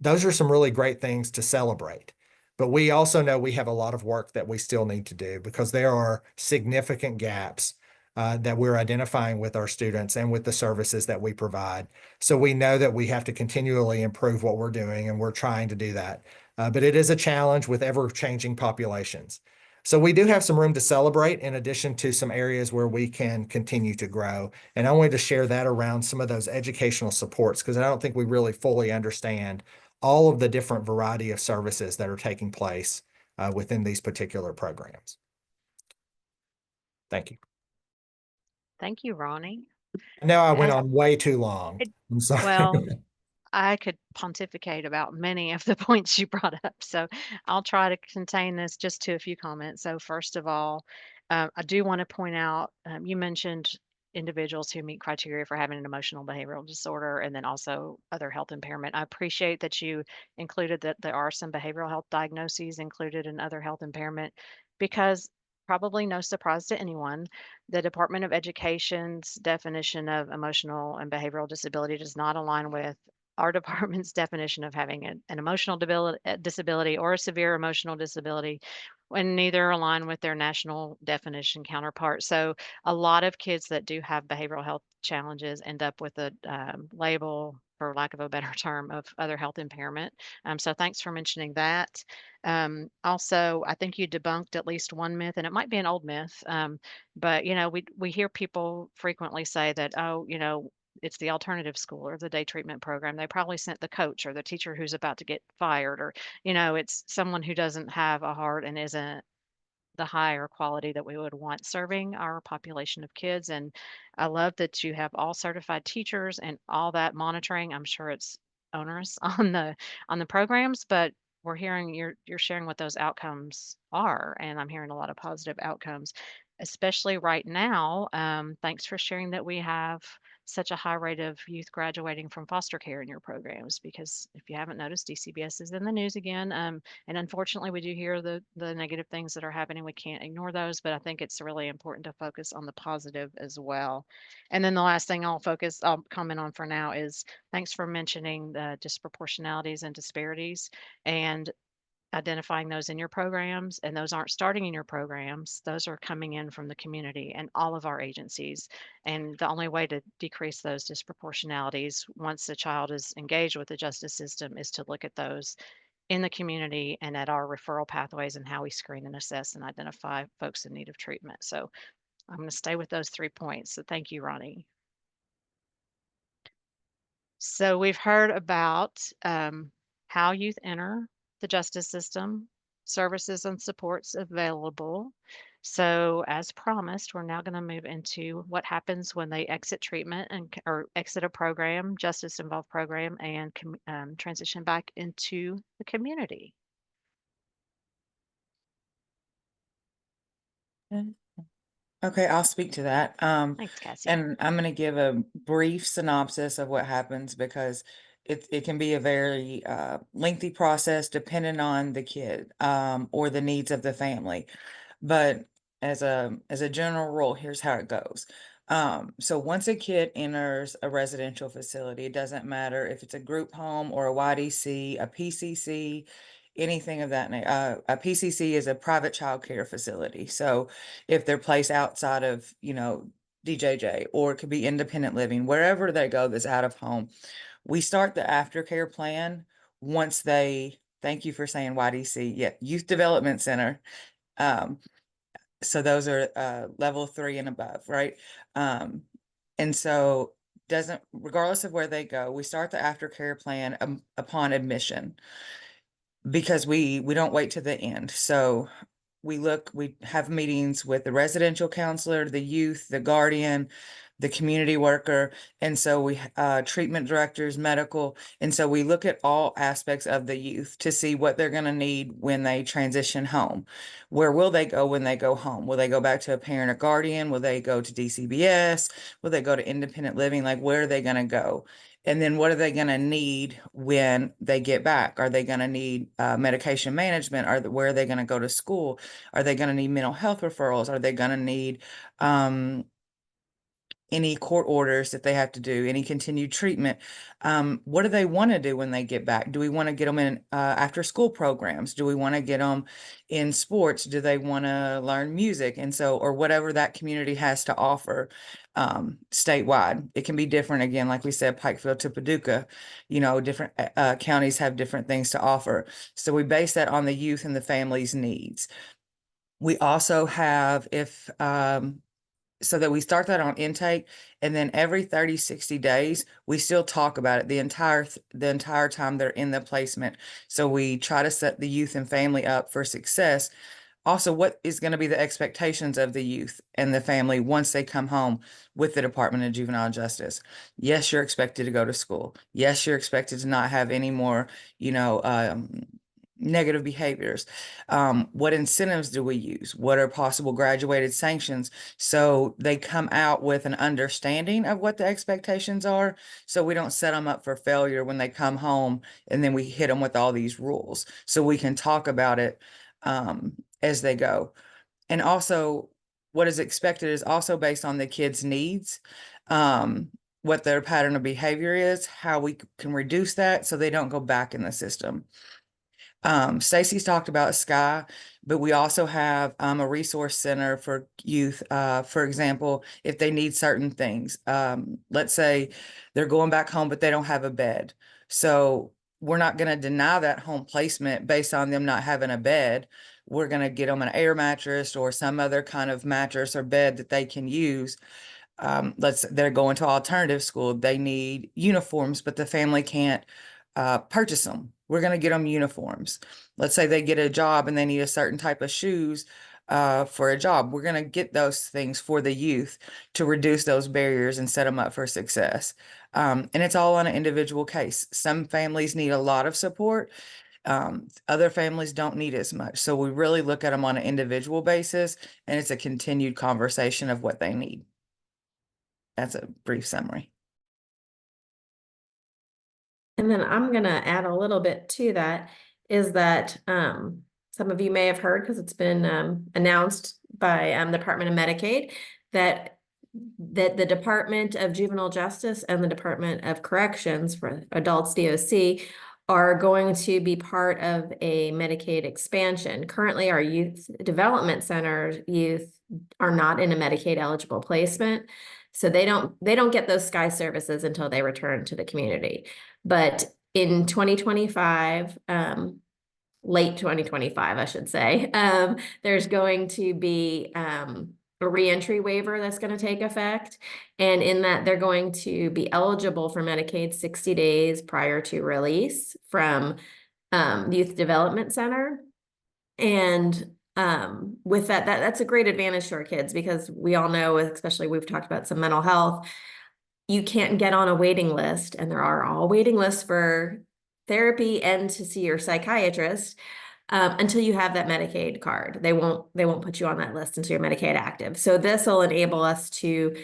Those are some really great things to celebrate. But we also know we have a lot of work that we still need to do because there are significant gaps that we're identifying with our students and with the services that we provide. So we know that we have to continually improve what we're doing, and we're trying to do that. But it is a challenge with ever-changing populations. So we do have some room to celebrate in addition to some areas where we can continue to grow. And I wanted to share that around some of those educational supports because I don't think we really fully understand all of the different variety of services that are taking place within these particular programs. Thank you. Thank you, Ronnie. Now I went As- on way too long. I'm sorry. Well, I could pontificate about many of the points you brought up, so I'll try to contain this just to a few comments. So first of all, I do want to point out, you mentioned individuals who meet criteria for having an emotional behavioral disorder and then also other health impairment. I appreciate that you included that there are some behavioral health diagnoses included in other health impairment because probably no surprise to anyone, the Department of Education's definition of emotional and behavioral disability does not align with our department's definition of having an emotional disability or a severe emotional disability, when neither align with their national definition counterpart. So a lot of kids that do have behavioral health challenges end up with a label, for lack of a better term, of other health impairment. So thanks for mentioning that. Also, I think you debunked at least one myth, and it might be an old myth, but we hear people frequently say that, oh, it's the alternative school or the day treatment program. They probably sent the coach or the teacher who's about to get fired, or, it's someone who doesn't have a heart and isn't the higher quality that we would want serving our population of kids. And I love that you have all certified teachers and all that monitoring. I'm sure it's onerous on the programs, but we're hearing you're sharing what those outcomes are, and I'm hearing a lot of positive outcomes, especially right now. Thanks for sharing that we have such a high rate of youth graduating from foster care in your programs, because if you haven't noticed, DCBS is in the news again. And unfortunately, we do hear the negative things that are happening. We can't ignore those, but I think it's really important to focus on the positive as well. And then the last thing I'll comment on for now is thanks for mentioning the disproportionalities and disparities and identifying those in your programs, and those aren't starting in your programs. Those are coming in from the community and all of our agencies. And the only way to decrease those disproportionalities once a child is engaged with the justice system is to look at those in the community and at our referral pathways and how we screen and assess and identify folks in need of treatment. So I'm going to stay with those 3 points. So thank you, Ronnie. So we've heard about how youth enter the justice system, services and supports available. So as promised, we're now going to move into what happens when they exit treatment or exit a program, justice involved program, and transition back into the community. Okay, I'll speak to that. Thanks, Cassie. And I'm going to give a brief synopsis of what happens because it can be a very lengthy process depending on the kid or the needs of the family. But as a general rule, here's how it goes. So once a kid enters a residential facility, it doesn't matter if it's a group home or a YDC, a PCC, anything of that nature. A PCC is a private child care facility. So if they're placed outside of, DJJ, or it could be independent living, wherever they go that's out of home, We start the aftercare plan once they, thank you for saying YDC, yeah, Youth Development Center. So those are level 3 and above, right? And so regardless of where they go, we start the aftercare plan upon admission, because we don't wait to the end. So we have meetings with the residential counselor, the youth, the guardian, the community worker. And so we, treatment directors, medical. And so we look at all aspects of the youth to see what they're going to need when they transition home. Where will they go when they go home? Will they go back to a parent or guardian? Will they go to DCBS? Will they go to independent living? Like, where are they going to go? And then what are they going to need when they get back? Are they going to need medication management? Where are they going to go to school? Are they going to need mental health referrals? Are they going to need any court orders that they have to do, any continued treatment? What do they want to do when they get back? Do we want to get them in after school programs? Do we want to get them in sports? Do they want to learn music? And so, or whatever that community has to offer statewide. It can be different, again, like we said, Pikeville to Paducah, different counties have different things to offer. So we base that on the youth and the family's needs. We also have, so that we start that on intake, and then every 30, 60 days, we still talk about it the entire time they're in the placement. So we try to set the youth and family up for success. Also, what is going to be the expectations of the youth and the family once they come home with the Department of Juvenile Justice? Yes, you're expected to go to school. Yes, you're expected to not have any more, negative behaviors. What incentives do we use? What are possible graduated sanctions? So they come out with an understanding of what the expectations are, so we don't set them up for failure when they come home and then we hit them with all these rules. So we can talk about it as they go. And also, what is expected is also based on the kids' needs, what their pattern of behavior is, how we can reduce that so they don't go back in the system. Stacy's talked about Sky, but we also have a resource center for youth. For example, if they need certain things, let's say they're going back home, but they don't have a bed. So we're not going to deny that home placement based on them not having a bed. We're going to get them an air mattress or some other kind of mattress or bed that they can use. They're going to alternative school. They need uniforms, but the family can't purchase them. We're going to get them uniforms. Let's say they get a job and they need a certain type of shoes for a job. We're going to get those things for the youth to reduce those barriers and set them up for success. And it's all on an individual case. Some families need a lot of support. Other families don't need as much. So we really look at them on an individual basis, and it's a continued conversation of what they need. That's a brief summary. And then I'm going to add a little bit to that, is that some of you may have heard, because it's been announced by the Department of Medicaid, that the Department of Juvenile Justice and the Department of Corrections for Adults DOC are going to be part of a Medicaid expansion. Currently, our Youth Development Center youth are not in a Medicaid eligible placement. So they don't get those Sky services until they return to the community. But in 2025, late 2025, I should say, there's going to be a reentry waiver that's going to take effect. And in that, they're going to be eligible for Medicaid 60 days prior to release from Youth Development Center. And with that's a great advantage to our kids, because we all know, especially we've talked about some mental health, you can't get on a waiting list, and there are all waiting lists for therapy and to see your psychiatrist until you have that Medicaid card. They won't put you on that list until you're Medicaid active. So this will enable us to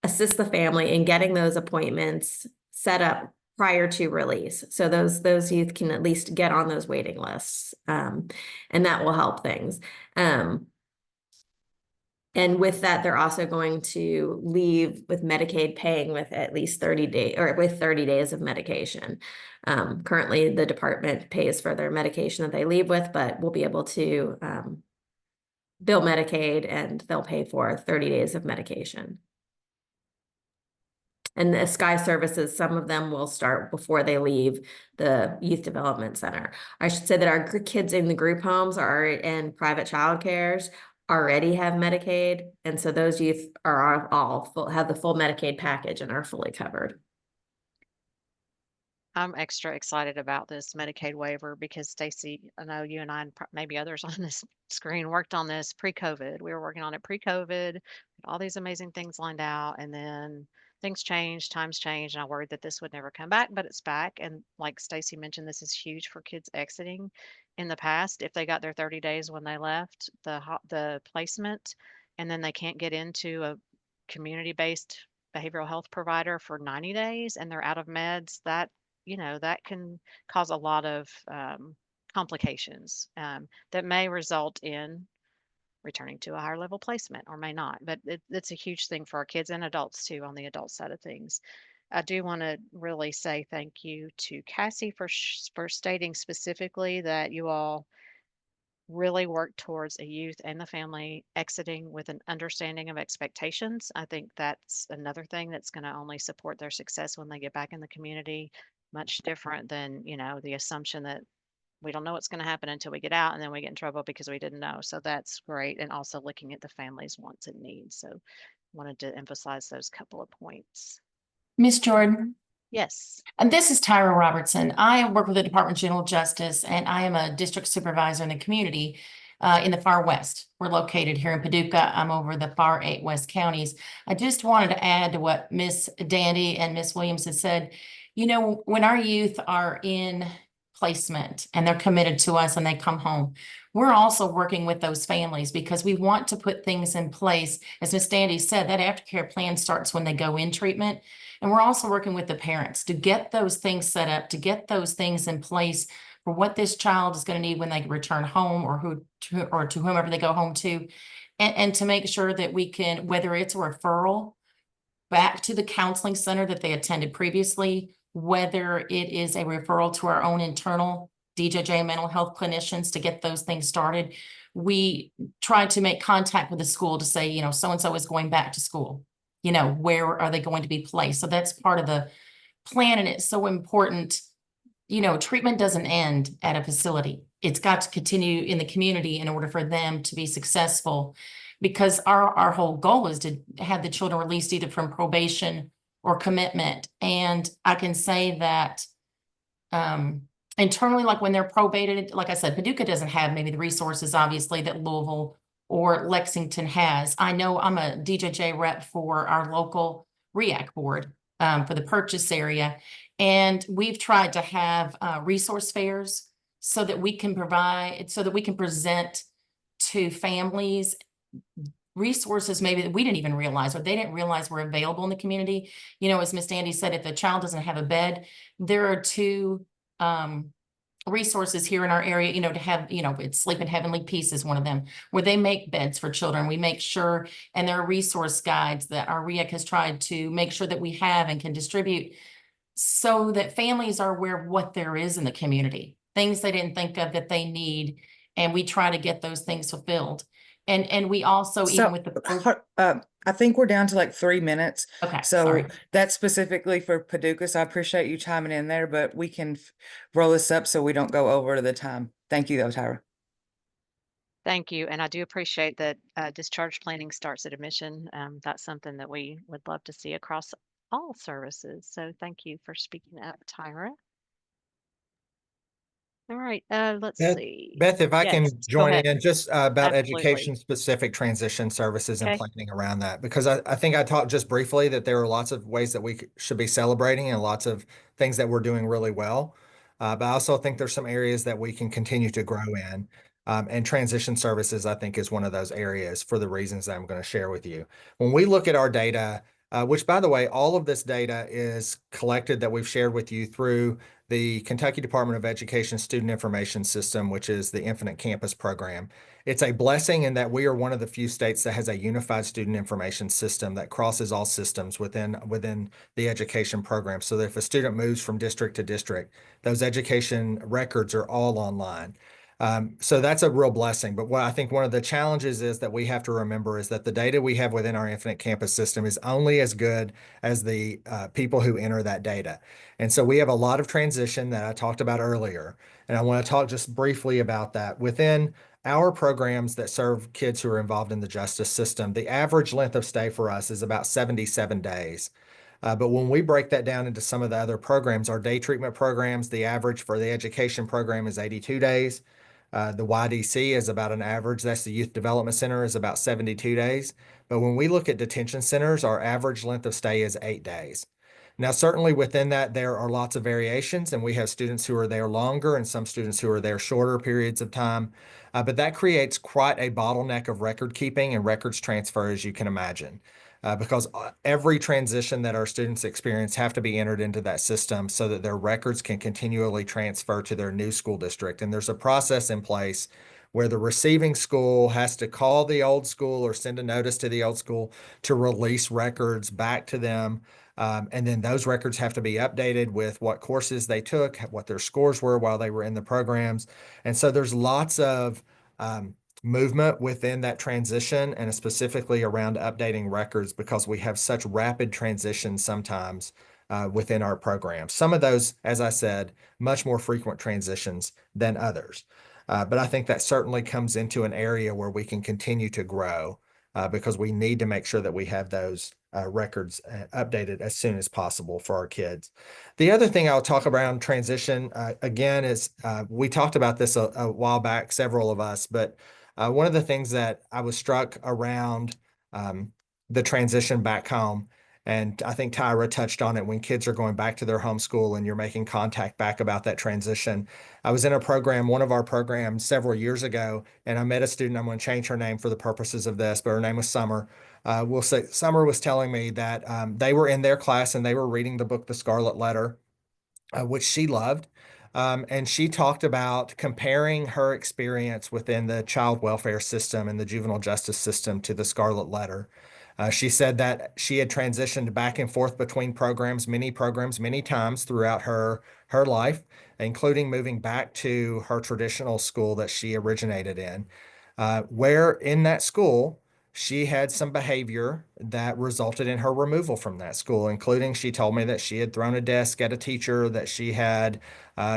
assist the family in getting those appointments set up prior to release. So those youth can at least get on those waiting lists, and that will help things. And with that, they're also going to leave with Medicaid paying with at least 30 days or with 30 days of medication. Currently, the department pays for their medication that they leave with, but we'll be able to bill Medicaid, and they'll pay for 30 days of medication. And the Sky Services, some of them will start before they leave the Youth Development Center. I should say that our kids in the group homes are in private childcares already have Medicaid. And so those youth are all full, have the full Medicaid package and are fully covered. I'm extra excited about this Medicaid waiver because Stacy, I know you and I and maybe others on this screen worked on this pre-COVID. We were working on it pre-COVID, all these amazing things lined out, and then things changed, times changed, and I worried that this would never come back, but it's back. And like Stacy mentioned, this is huge for kids exiting. In the past, if they got their 30 days when they left the placement, and then they can't get into a community-based behavioral health provider for 90 days and they're out of meds, that that can cause a lot of complications that may result in returning to a higher level placement or may not. But it's a huge thing for our kids and adults too, on the adult side of things. I do want to really say thank you to Cassie for stating specifically that you all really work towards a youth and the family exiting with an understanding of expectations. I think that's another thing that's going to only support their success when they get back in the community. Much different than, the assumption that we don't know what's going to happen until we get out and then we get in trouble because we didn't know. So that's great. And also looking at the family's wants and needs. So wanted to emphasize those couple of points. Miss Jordan, Yes. and this is Tyra Robertson. I work with the Department of Juvenile Justice, and I am a district supervisor in the community in the far west. We're located here in Paducah. I'm over the far 8 west counties. I just wanted to add to what Miss Dandy and Miss Williams had said. When our youth are in placement and they're committed to us and they come home, we're also working with those families because we want to put things in place. As Miss Dandy said, that aftercare plan starts when they go in treatment. And we're also working with the parents to get those things set up, to get those things in place for what this child is going to need when they return home or to whomever they go home to. And to make sure that we can, whether it's a referral back to the counseling center that they attended previously, whether it is a referral to our own internal DJJ mental health clinicians to get those things started. We try to make contact with the school to say, so-and-so is going back to school. Where are they going to be placed? So that's part of the plan. And it's so important. Treatment doesn't end at a facility. It's got to continue in the community in order for them to be successful, because our whole goal is to have the children released either from probation or commitment. And I can say that internally, like when they're probated, like I said, Paducah doesn't have maybe the resources, obviously, that Louisville or Lexington has. I know I'm a DJJ rep for our local REAC board for the purchase area. And we've tried to have resource fairs so that we can present to families resources maybe that we didn't even realize or they didn't realize were available in the community. As Miss Dandy said, if the child doesn't have a bed, there are 2 resources here in our area, to have, it's Sleep in Heavenly Peace is one of them, where they make beds for children. We make sure, and there are resource guides that our REAC has tried to make sure that we have and can distribute so that families are aware of what there is in the community, things they didn't think of that they need. And we try to get those things fulfilled. And we also, even with the I think we're down to like 3 minutes. okay, So sorry. that's specifically for Paducah. So I appreciate you chiming in there, but we can roll this up so we don't go over the time. Thank you though, Tyra. Thank you. And I do appreciate that discharge planning starts at admission. That's something that we would love to see across all services. So thank you for speaking up, Tyra. All right, let's see. Beth, if I can Yes, go join ahead. in just about Absolutely. education-specific transition services and Okay. planning around that, because I think I talked just briefly that there are lots of ways that we should be celebrating and lots of things that we're doing really well. But I also think there's some areas that we can continue to grow in. And transition services, I think, is one of those areas for the reasons that I'm going to share with you. When we look at our data, which, by the way, all of this data is collected that we've shared with you through the Kentucky Department of Education Student Information System, which is the Infinite Campus program. It's a blessing in that we are one of the few states that has a unified student information system that crosses all systems within the education program. So that if a student moves from district to district, those education records are all online. So that's a real blessing. But what I think one of the challenges is that we have to remember is that the data we have within our Infinite Campus system is only as good as the people who enter that data. And so we have a lot of transition that I talked about earlier. And I want to talk just briefly about that. Within our programs that serve kids who are involved in the justice system, the average length of stay for us is about 77 days. But when we break that down into some of the other programs, our day treatment programs, the average for the education program is 82 days. The YDC is about an average, that's the Youth Development Center, is about 72 days. But when we look at detention centers, our average length of stay is 8 days. Now, certainly within that, there are lots of variations, and we have students who are there longer and some students who are there shorter periods of time. But that creates quite a bottleneck of record keeping and records transfer, as you can imagine. Because every transition that our students experience have to be entered into that system so that their records can continually transfer to their new school district. And there's a process in place where the receiving school has to call the old school or send a notice to the old school to release records back to them. And then those records have to be updated with what courses they took, what their scores were while they were in the programs. And so there's lots of movement within that transition and specifically around updating records because we have such rapid transitions sometimes within our program. Some of those, as I said, much more frequent transitions than others. But I think that certainly comes into an area where we can continue to grow because we need to make sure that we have those records updated as soon as possible for our kids. The other thing I'll talk around transition again is we talked about this a while back, several of us, but one of the things that I was struck around the transition back home, and I think Tyra touched on it when kids are going back to their home school and you're making contact back about that transition. I was in a program, one of our programs several years ago, and I met a student. I'm going to change her name for the purposes of this, but her name was Summer. We'll say Summer was telling me that they were in their class and they were reading the book, The Scarlet Letter, which she loved. And she talked about comparing her experience within the child welfare system and the juvenile justice system to the Scarlet Letter. She said that she had transitioned back and forth between programs, many times throughout her life, including moving back to her traditional school that she originated in, where in that school, she had some behavior that resulted in her removal from that school, including she told me that she had thrown a desk at a teacher, that she had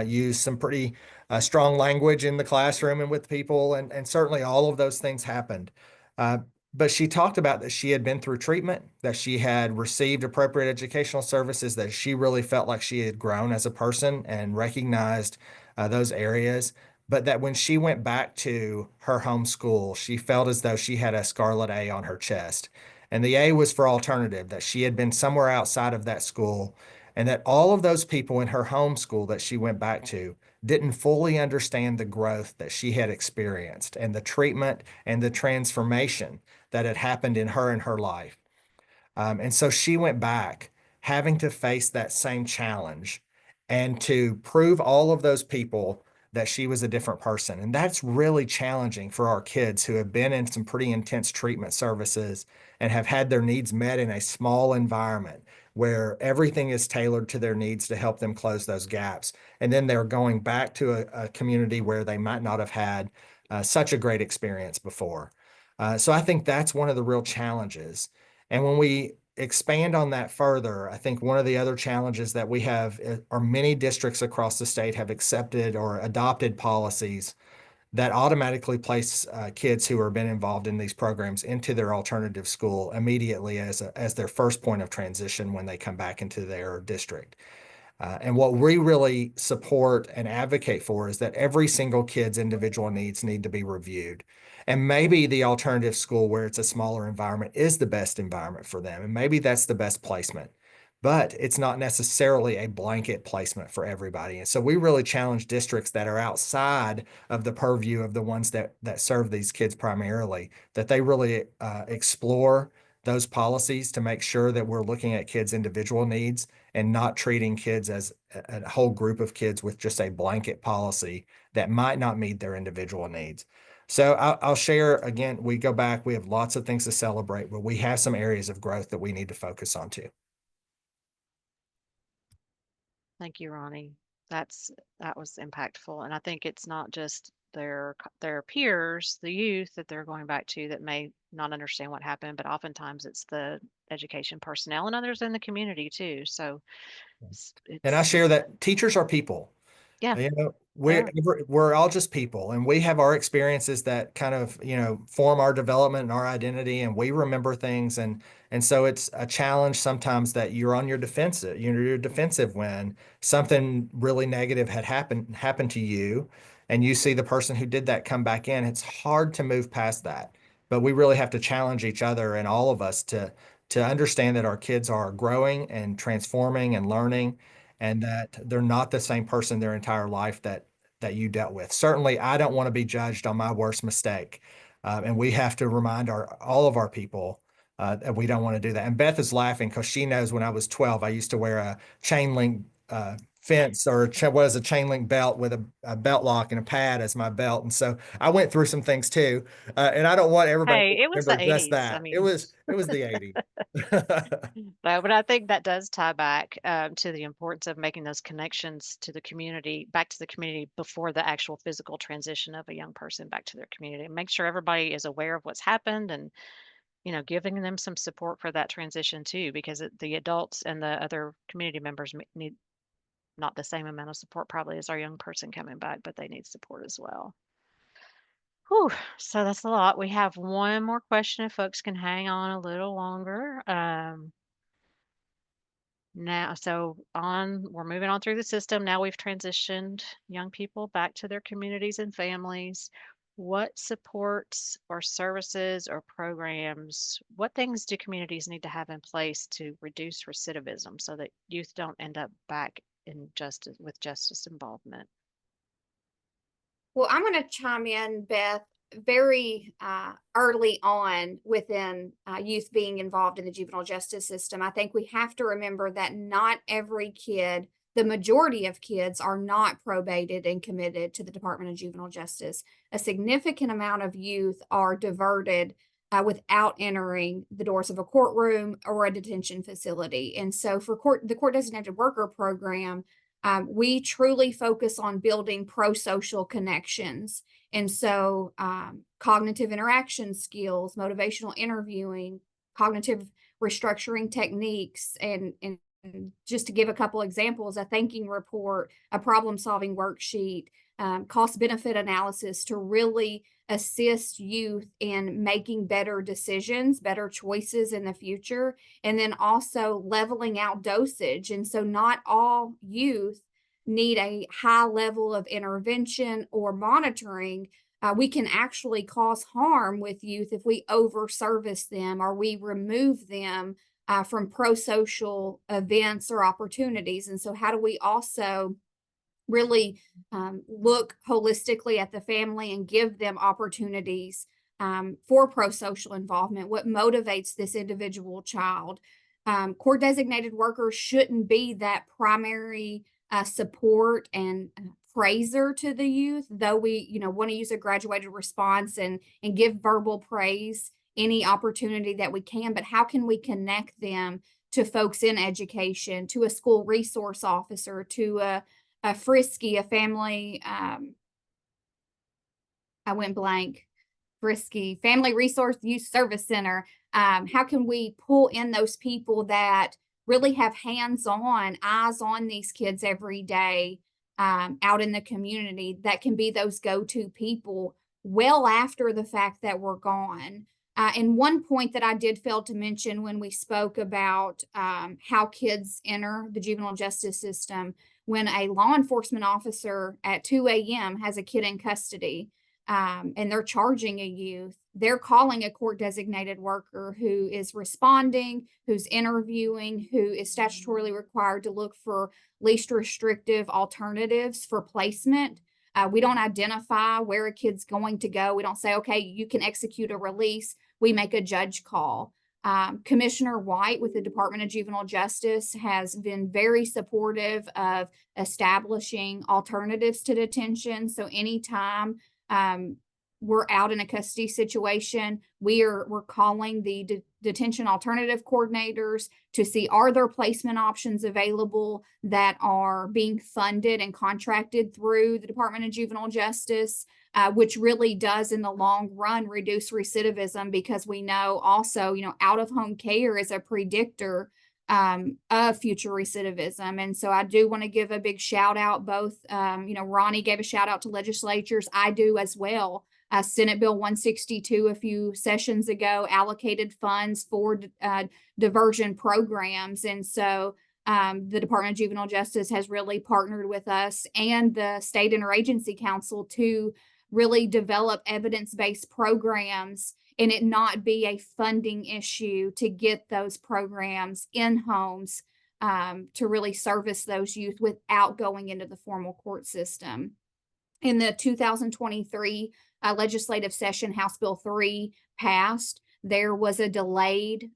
used some pretty strong language in the classroom and with people, and certainly all of those things happened. But she talked about that she had been through treatment, that she had received appropriate educational services, that she really felt like she had grown as a person and recognized those areas. But that when she went back to her home school, she felt as though she had a scarlet A on her chest. And the A was for alternative, that she had been somewhere outside of that school, and that all of those people in her home school that she went back to didn't fully understand the growth that she had experienced and the treatment and the transformation that had happened in her life. And so she went back having to face that same challenge and to prove all of those people that she was a different person. And that's really challenging for our kids who have been in some pretty intense treatment services and have had their needs met in a small environment where everything is tailored to their needs to help them close those gaps. And then they're going back to a community where they might not have had such a great experience before. So I think that's one of the real challenges. And when we expand on that further, I think one of the other challenges that we have are many districts across the state have accepted or adopted policies that automatically place kids who have been involved in these programs into their alternative school immediately as their first point of transition when they come back into their district. And what we really support and advocate for is that every single kid's individual needs need to be reviewed. And maybe the alternative school where it's a smaller environment is the best environment for them. And maybe that's the best placement, but it's not necessarily a blanket placement for everybody. And so we really challenge districts that are outside of the purview of the ones that serve these kids primarily, that they really explore those policies to make sure that we're looking at kids' individual needs and not treating kids as a whole group of kids with just a blanket policy that might not meet their individual needs. So I'll share again, we go back, we have lots of things to celebrate, but we have some areas of growth that we need to focus on too. Thank you, Ronnie. That was impactful. And I think it's not just their peers, the youth that they're going back to that may not understand what happened, but oftentimes it's the education personnel and others in the community too. So And I share that teachers are people. yeah, You know, they are. we're all just people, and we have our experiences that kind of, form our development and our identity, and we remember things. And so it's a challenge sometimes that you're on your defensive, you're defensive when something really negative had happened to you, and you see the person who did that come back in. It's hard to move past that, but we really have to challenge each other and all of us to understand that our kids are growing and transforming and learning, and that they're not the same person their entire life that you dealt with. Certainly, I don't want to be judged on my worst mistake, and we have to remind all of our people that we don't want to do that. And Beth is laughing because she knows when I was 12, I used to wear a chain link fence, or what is a chain link belt with a belt lock and a pad as my belt. And so I went through some things too, and I don't want everybody Hey, to it was the remember just 80s. I that. It mean, was the 80s. no, but I think that does tie back to the importance of making those connections to the community, back to the community before the actual physical transition of a young person back to their community. And make sure everybody is aware of what's happened, and giving them some support for that transition too, because the adults and the other community members need not the same amount of support probably as our young person coming back, but they need support as well. Whew, so that's a lot. We have one more question if folks can hang on a little longer. We're moving on through the system. Now we've transitioned young people back to their communities and families. What supports or services or programs, what things do communities need to have in place to reduce recidivism so that youth don't end up back in justice involvement? Well, I'm going to chime in, Beth, very early on within youth being involved in the juvenile justice system. I think we have to remember that not every kid, the majority of kids, are not probated and committed to the Department of Juvenile Justice. A significant amount of youth are diverted without entering the doors of a courtroom or a detention facility. And so for the court designated worker program, we truly focus on building pro-social connections. And so cognitive interaction skills, motivational interviewing, cognitive restructuring techniques, and just to give a couple examples, a thinking report, a problem-solving worksheet, cost-benefit analysis to really assist youth in making better decisions, better choices in the future, and then also leveling out dosage. And so not all youth need a high level of intervention or monitoring. We can actually cause harm with youth if we over-service them or we remove them from pro-social events or opportunities. And so how do we also really look holistically at the family and give them opportunities for pro-social involvement? What motivates this individual child? Court designated workers shouldn't be that primary support and praiser to the youth, though we want to use a graduated response and give verbal praise any opportunity that we can. But how can we connect them to folks in education, to a school resource officer, to a Frisky, a family, I went blank, Frisky, Family Resource Youth Service Center. How can we pull in those people that really have hands-on, eyes on these kids every day out in the community, that can be those go-to people well after the fact that we're gone? And one point that I did fail to mention when we spoke about how kids enter the juvenile justice system, when a law enforcement officer at 2 a.m. has a kid in custody and they're charging a youth, they're calling a court designated worker who is responding, who's interviewing, who is statutorily required to look for least restrictive alternatives for placement. We don't identify where a kid's going to go. We don't say, okay, you can execute a release. We make a judge call. Commissioner White with the Department of Juvenile Justice has been very supportive of establishing alternatives to detention. So anytime we're out in a custody situation, we're calling the detention alternative coordinators to see, are there placement options available that are being funded and contracted through the Department of Juvenile Justice, which really does in the long run reduce recidivism, because we know also, out of home care is a predictor of future recidivism. And so I do want to give a big shout out, both, Ronnie gave a shout out to legislatures. I do as well. Senate Bill 162 a few sessions ago allocated funds for diversion programs. And so the Department of Juvenile Justice has really partnered with us and the State Interagency Council to really develop evidence-based programs, and it not be a funding issue to get those programs in homes to really service those youth without going into the formal court system. In the 2023 legislative session, House Bill 3 passed. There was a delayed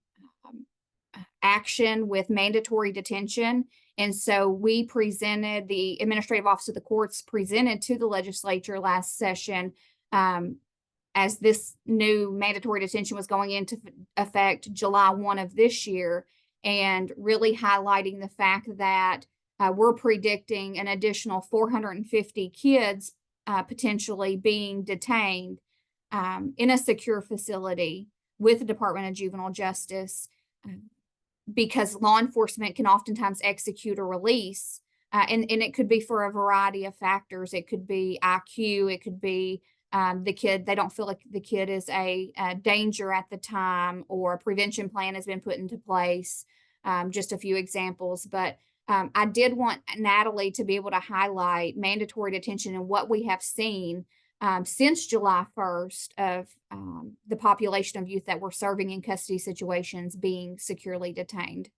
action with mandatory detention. And so we presented, the Administrative Office of the Courts presented to the legislature last session as this new mandatory detention was going into effect July 1 of this year, and really highlighting the fact that we're predicting an additional 450 kids potentially being detained in a secure facility with the Department of Juvenile Justice, because law enforcement can oftentimes execute a release, and it could be for a variety of factors. It could be IQ, it could be the kid, they don't feel like the kid is a danger at the time, or a prevention plan has been put into place. Just a few examples, but I did want Natalie to be able to highlight mandatory detention and what we have seen since July 1st of the population of youth that we're serving in custody situations being securely detained.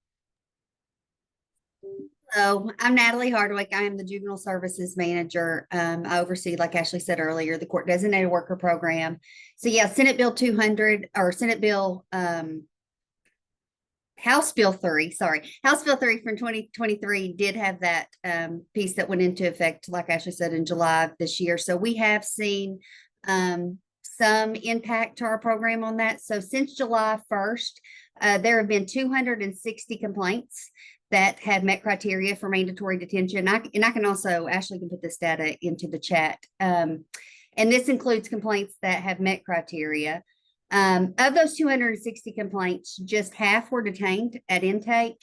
Hello, I'm Natalie Hardwick. I am the Juvenile Services Manager. I oversee, like Ashley said earlier, the Court Designated Worker Program. So yeah, Senate Bill 200, or Senate Bill, House Bill 3 from 2023 did have that piece that went into effect, like Ashley said, in July of this year. So we have seen some impact to our program on that. So since July 1st, there have been 260 complaints that have met criteria for mandatory detention. And I can also, Ashley can put this data into the chat. And this includes complaints that have met criteria. Of those 260 complaints, just half were detained at intake.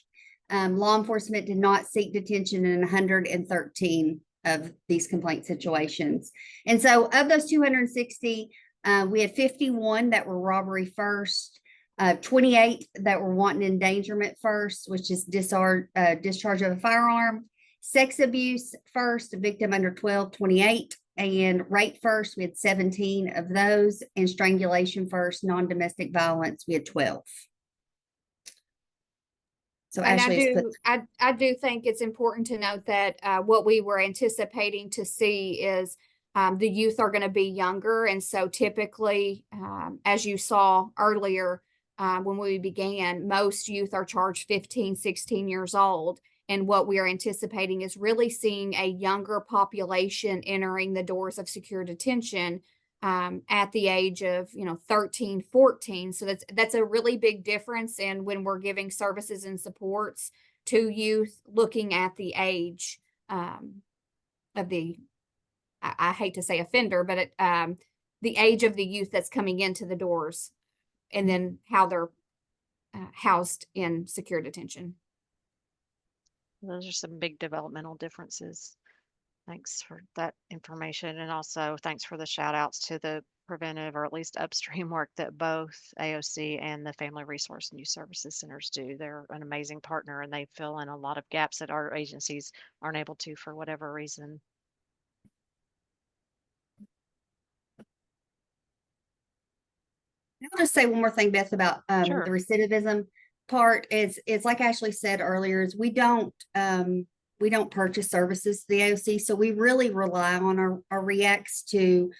Law enforcement did not seek detention in 113 of these complaint situations. And so of those 260, we had 51 that were robbery first, 28 that were wanton endangerment first, which is discharge of a firearm, sex abuse first, a victim under 12, 28, and rape first, we had 17 of those, and strangulation first, non-domestic violence, we had 12. So and Ashley, I do think it's important to note that what we were anticipating to see is the youth are going to be younger. And so typically, as you saw earlier, when we began, most youth are charged 15, 16 years old. And what we are anticipating is really seeing a younger population entering the doors of secure detention at the age of 13, 14. So that's a really big difference in when we're giving services and supports to youth, looking at the age of the, I hate to say offender, but the age of the youth that's coming into the doors, and then how they're housed in secure detention. Those are some big developmental differences. Thanks for that information. And also thanks for the shout outs to the preventive, or at least upstream work that both AOC and the Family Resource and Youth Services Centers do. They're an amazing partner, and they fill in a lot of gaps that our agencies aren't able to for whatever reason. I'll just say one more thing, Beth, about Sure. the recidivism part is like Ashley said earlier, is we don't purchase services to the AOC. So we really rely on our REACs to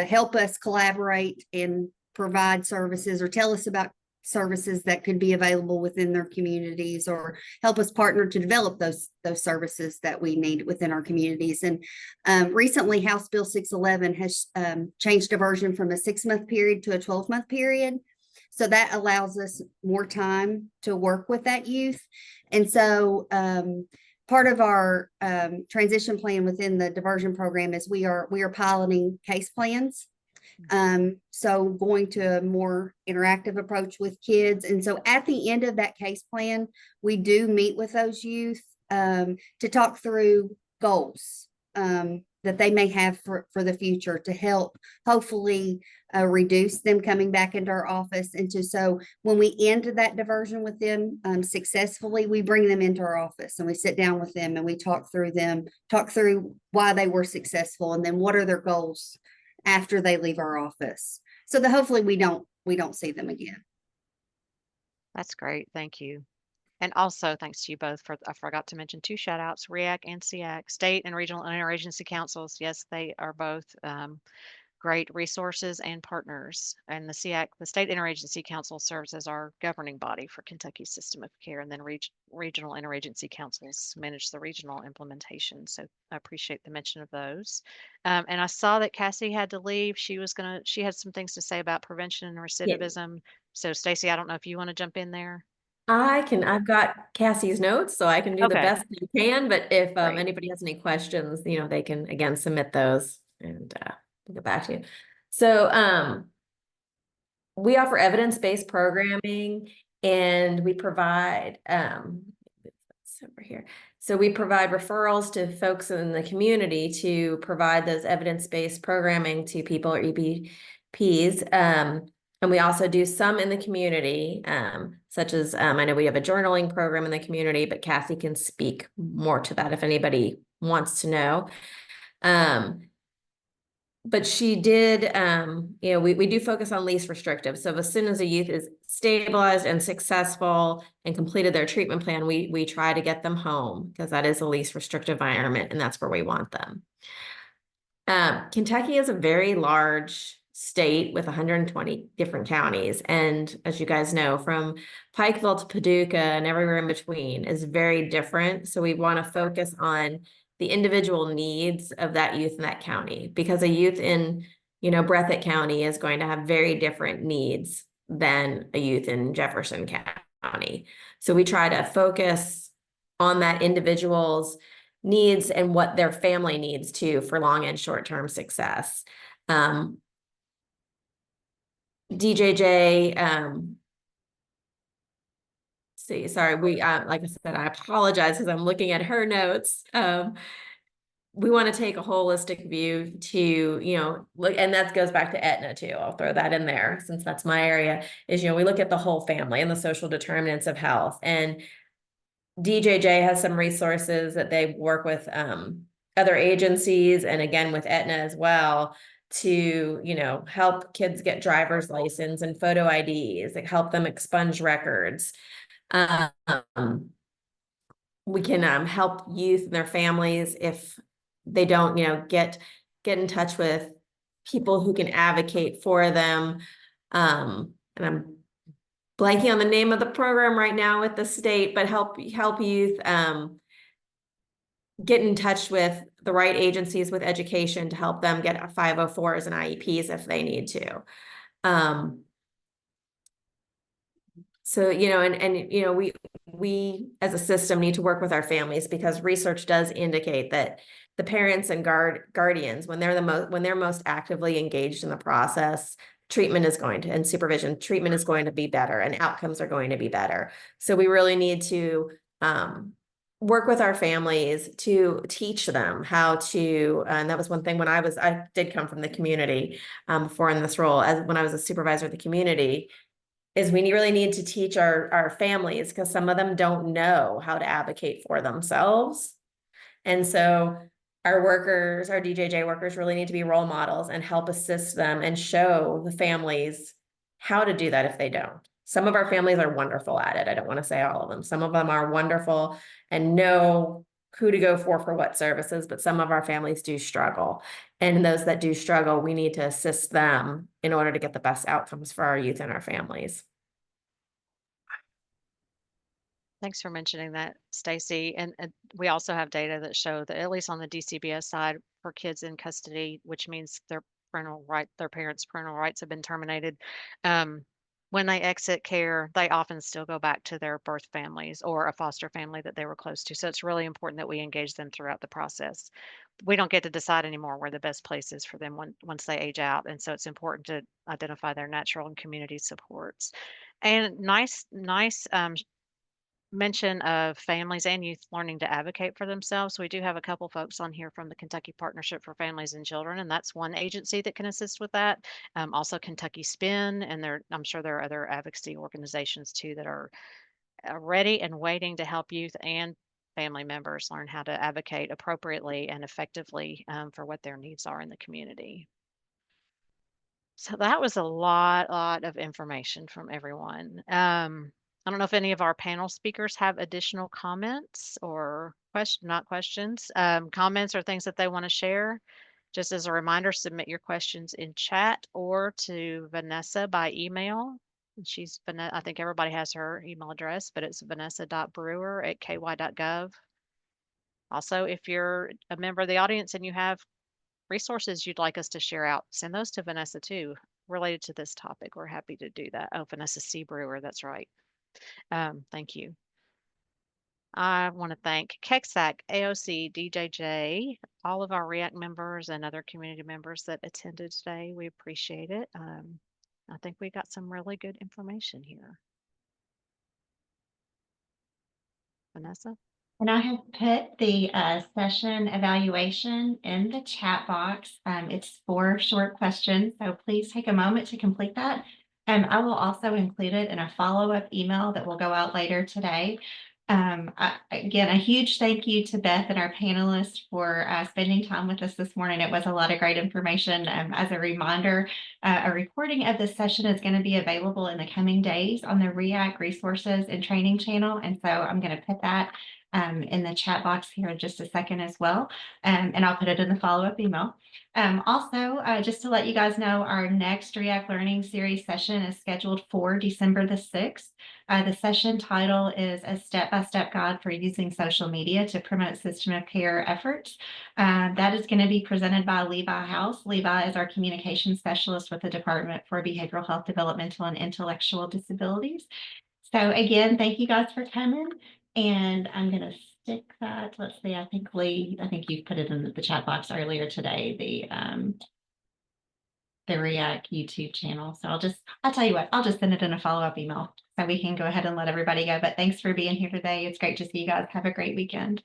help us collaborate and provide services, or tell us about services that could be available within their communities, or help us partner to develop those services that we need within our communities. And recently, House Bill 611 has changed diversion from a 6-month period to a 12-month period. So that allows us more time to work with that youth. And so part of our transition plan within the diversion program is we are piloting case plans. So going to a more interactive approach with kids. And so at the end of that case plan, we do meet with those youth to talk through goals that they may have for the future, to help hopefully reduce them coming back into our office. And so when we end that diversion with them successfully, we bring them into our office and we sit down with them and we talk through why they were successful, and then what are their goals after they leave our office, so that hopefully we don't see them again. That's great. Thank you. And also thanks to you both for, I forgot to mention 2 shout outs, REAC and SEAC, state and regional interagency councils. Yes, they are both great resources and partners. And the SEAC, the State Interagency Council, serves as our governing body for Kentucky's system of care, and then regional interagency councils manage the regional implementation. So I appreciate the mention of those. And I saw that Cassie had to leave. She had some things to say about prevention and recidivism. So Stacy, I don't know if you want to jump in there. I've got Cassie's notes, so I can do the Okay. best I can, but if Great. anybody has any questions, they can again submit those, and we'll get back to you. So we offer evidence-based programming, and we provide it's over here. So we provide referrals to folks in the community to provide those evidence-based programming to people or EBPs. And we also do some in the community, such as I know we have a journaling program in the community, but Cassie can speak more to that if anybody wants to know. But she did, we do focus on least restrictive. So as soon as a youth is stabilized and successful and completed their treatment plan, we try to get them home, because that is a least restrictive environment, and that's where we want them. Kentucky is a very large state with 120 different counties. And as you guys know, from Pikeville to Paducah and everywhere in between is very different. So we want to focus on the individual needs of that youth in that county, because a youth in, Breathitt County is going to have very different needs than a youth in Jefferson County. So we try to focus on that individual's needs and what their family needs too for long and short-term success. DJJ, like I said, I apologize because I'm looking at her notes. We want to take a holistic view to, look, and that goes back to Aetna too. I'll throw that in there since that's my area, is, we look at the whole family and the social determinants of health. And DJJ has some resources that they work with other agencies, and again with Aetna as well, to help kids get driver's license and photo IDs, like help them expunge records. We can help youth and their families if they don't get in touch with people who can advocate for them. And I'm blanking on the name of the program right now with the state, but help youth get in touch with the right agencies with education to help them get 504s and IEPs if they need to. So, we as a system need to work with our families, because research does indicate that the parents and guardians, when they're most actively engaged in the process, and supervision treatment is going to be better, and outcomes are going to be better. So we really need to work with our families to teach them how to, and that was one thing when I did come from the community before in this role, as when I was a supervisor of the community, is we really need to teach our families, because some of them don't know how to advocate for themselves. And so our DJJ workers really need to be role models and help assist them and show the families how to do that if they don't. Some of our families are wonderful at it. I don't want to say all of them. Some of them are wonderful and know who to go for what services, but some of our families do struggle. And those that do struggle, we need to assist them in order to get the best outcomes for our youth and our families. Thanks for mentioning that, Stacy. And we also have data that show that at least on the DCBS side for kids in custody, which means their parents' parental rights have been terminated. When they exit care, they often still go back to their birth families or a foster family that they were close to. So it's really important that we engage them throughout the process. We don't get to decide anymore where the best place is for them once they age out. And so it's important to identify their natural and community supports. And nice mention of families and youth learning to advocate for themselves. We do have a couple folks on here from the Kentucky Partnership for Families and Children, and that's one agency that can assist with that. Also Kentucky Spin, and I'm sure there are other advocacy organizations too that are ready and waiting to help youth and family members learn how to advocate appropriately and effectively for what their needs are in the community. So that was a lot of information from everyone. I don't know if any of our panel speakers have additional comments or not questions, comments or things that they want to share. Just as a reminder, submit your questions in chat or to Vanessa by email. She's Vanessa. I think everybody has her email address, but it's vanessa.brewer@ky.gov. Also, if you're a member of the audience and you have resources you'd like us to share out, send those to Vanessa too, related to this topic. We're happy to do that. Oh, Vanessa C. Brewer, that's right. Thank you. I want to thank KEXAC, AOC, DJJ, all of our REACT members and other community members that attended today. We appreciate it. I think we got some really good information here. Vanessa? And I have put the session evaluation in the chat box. It's 4 short questions, so please take a moment to complete that. And I will also include it in a follow-up email that will go out later today. Again, a huge thank you to Beth and our panelists for spending time with us this morning. It was a lot of great information. As a reminder, a recording of this session is going to be available in the coming days on the REACT Resources and Training channel. And so I'm going to put that in the chat box here in just a second as well. And I'll put it in the follow-up email. Also, just to let you guys know, our next REACT Learning Series session is scheduled for December the 6th. The session title is A Step-by-Step Guide for Using Social Media to Promote System of Care Efforts. That is going to be presented by Levi House. Levi is our communication specialist with the Department for Behavioral Health, Developmental, and Intellectual Disabilities. So again, thank you guys for coming. And I'm going to stick that. Let's see. I think Lee, you've put it in the chat box earlier today, the REACT YouTube channel. So I'll tell you what, I'll just send it in a follow-up email so we can go ahead and let everybody go. But thanks for being here today. It's great to see you guys. Have a great weekend.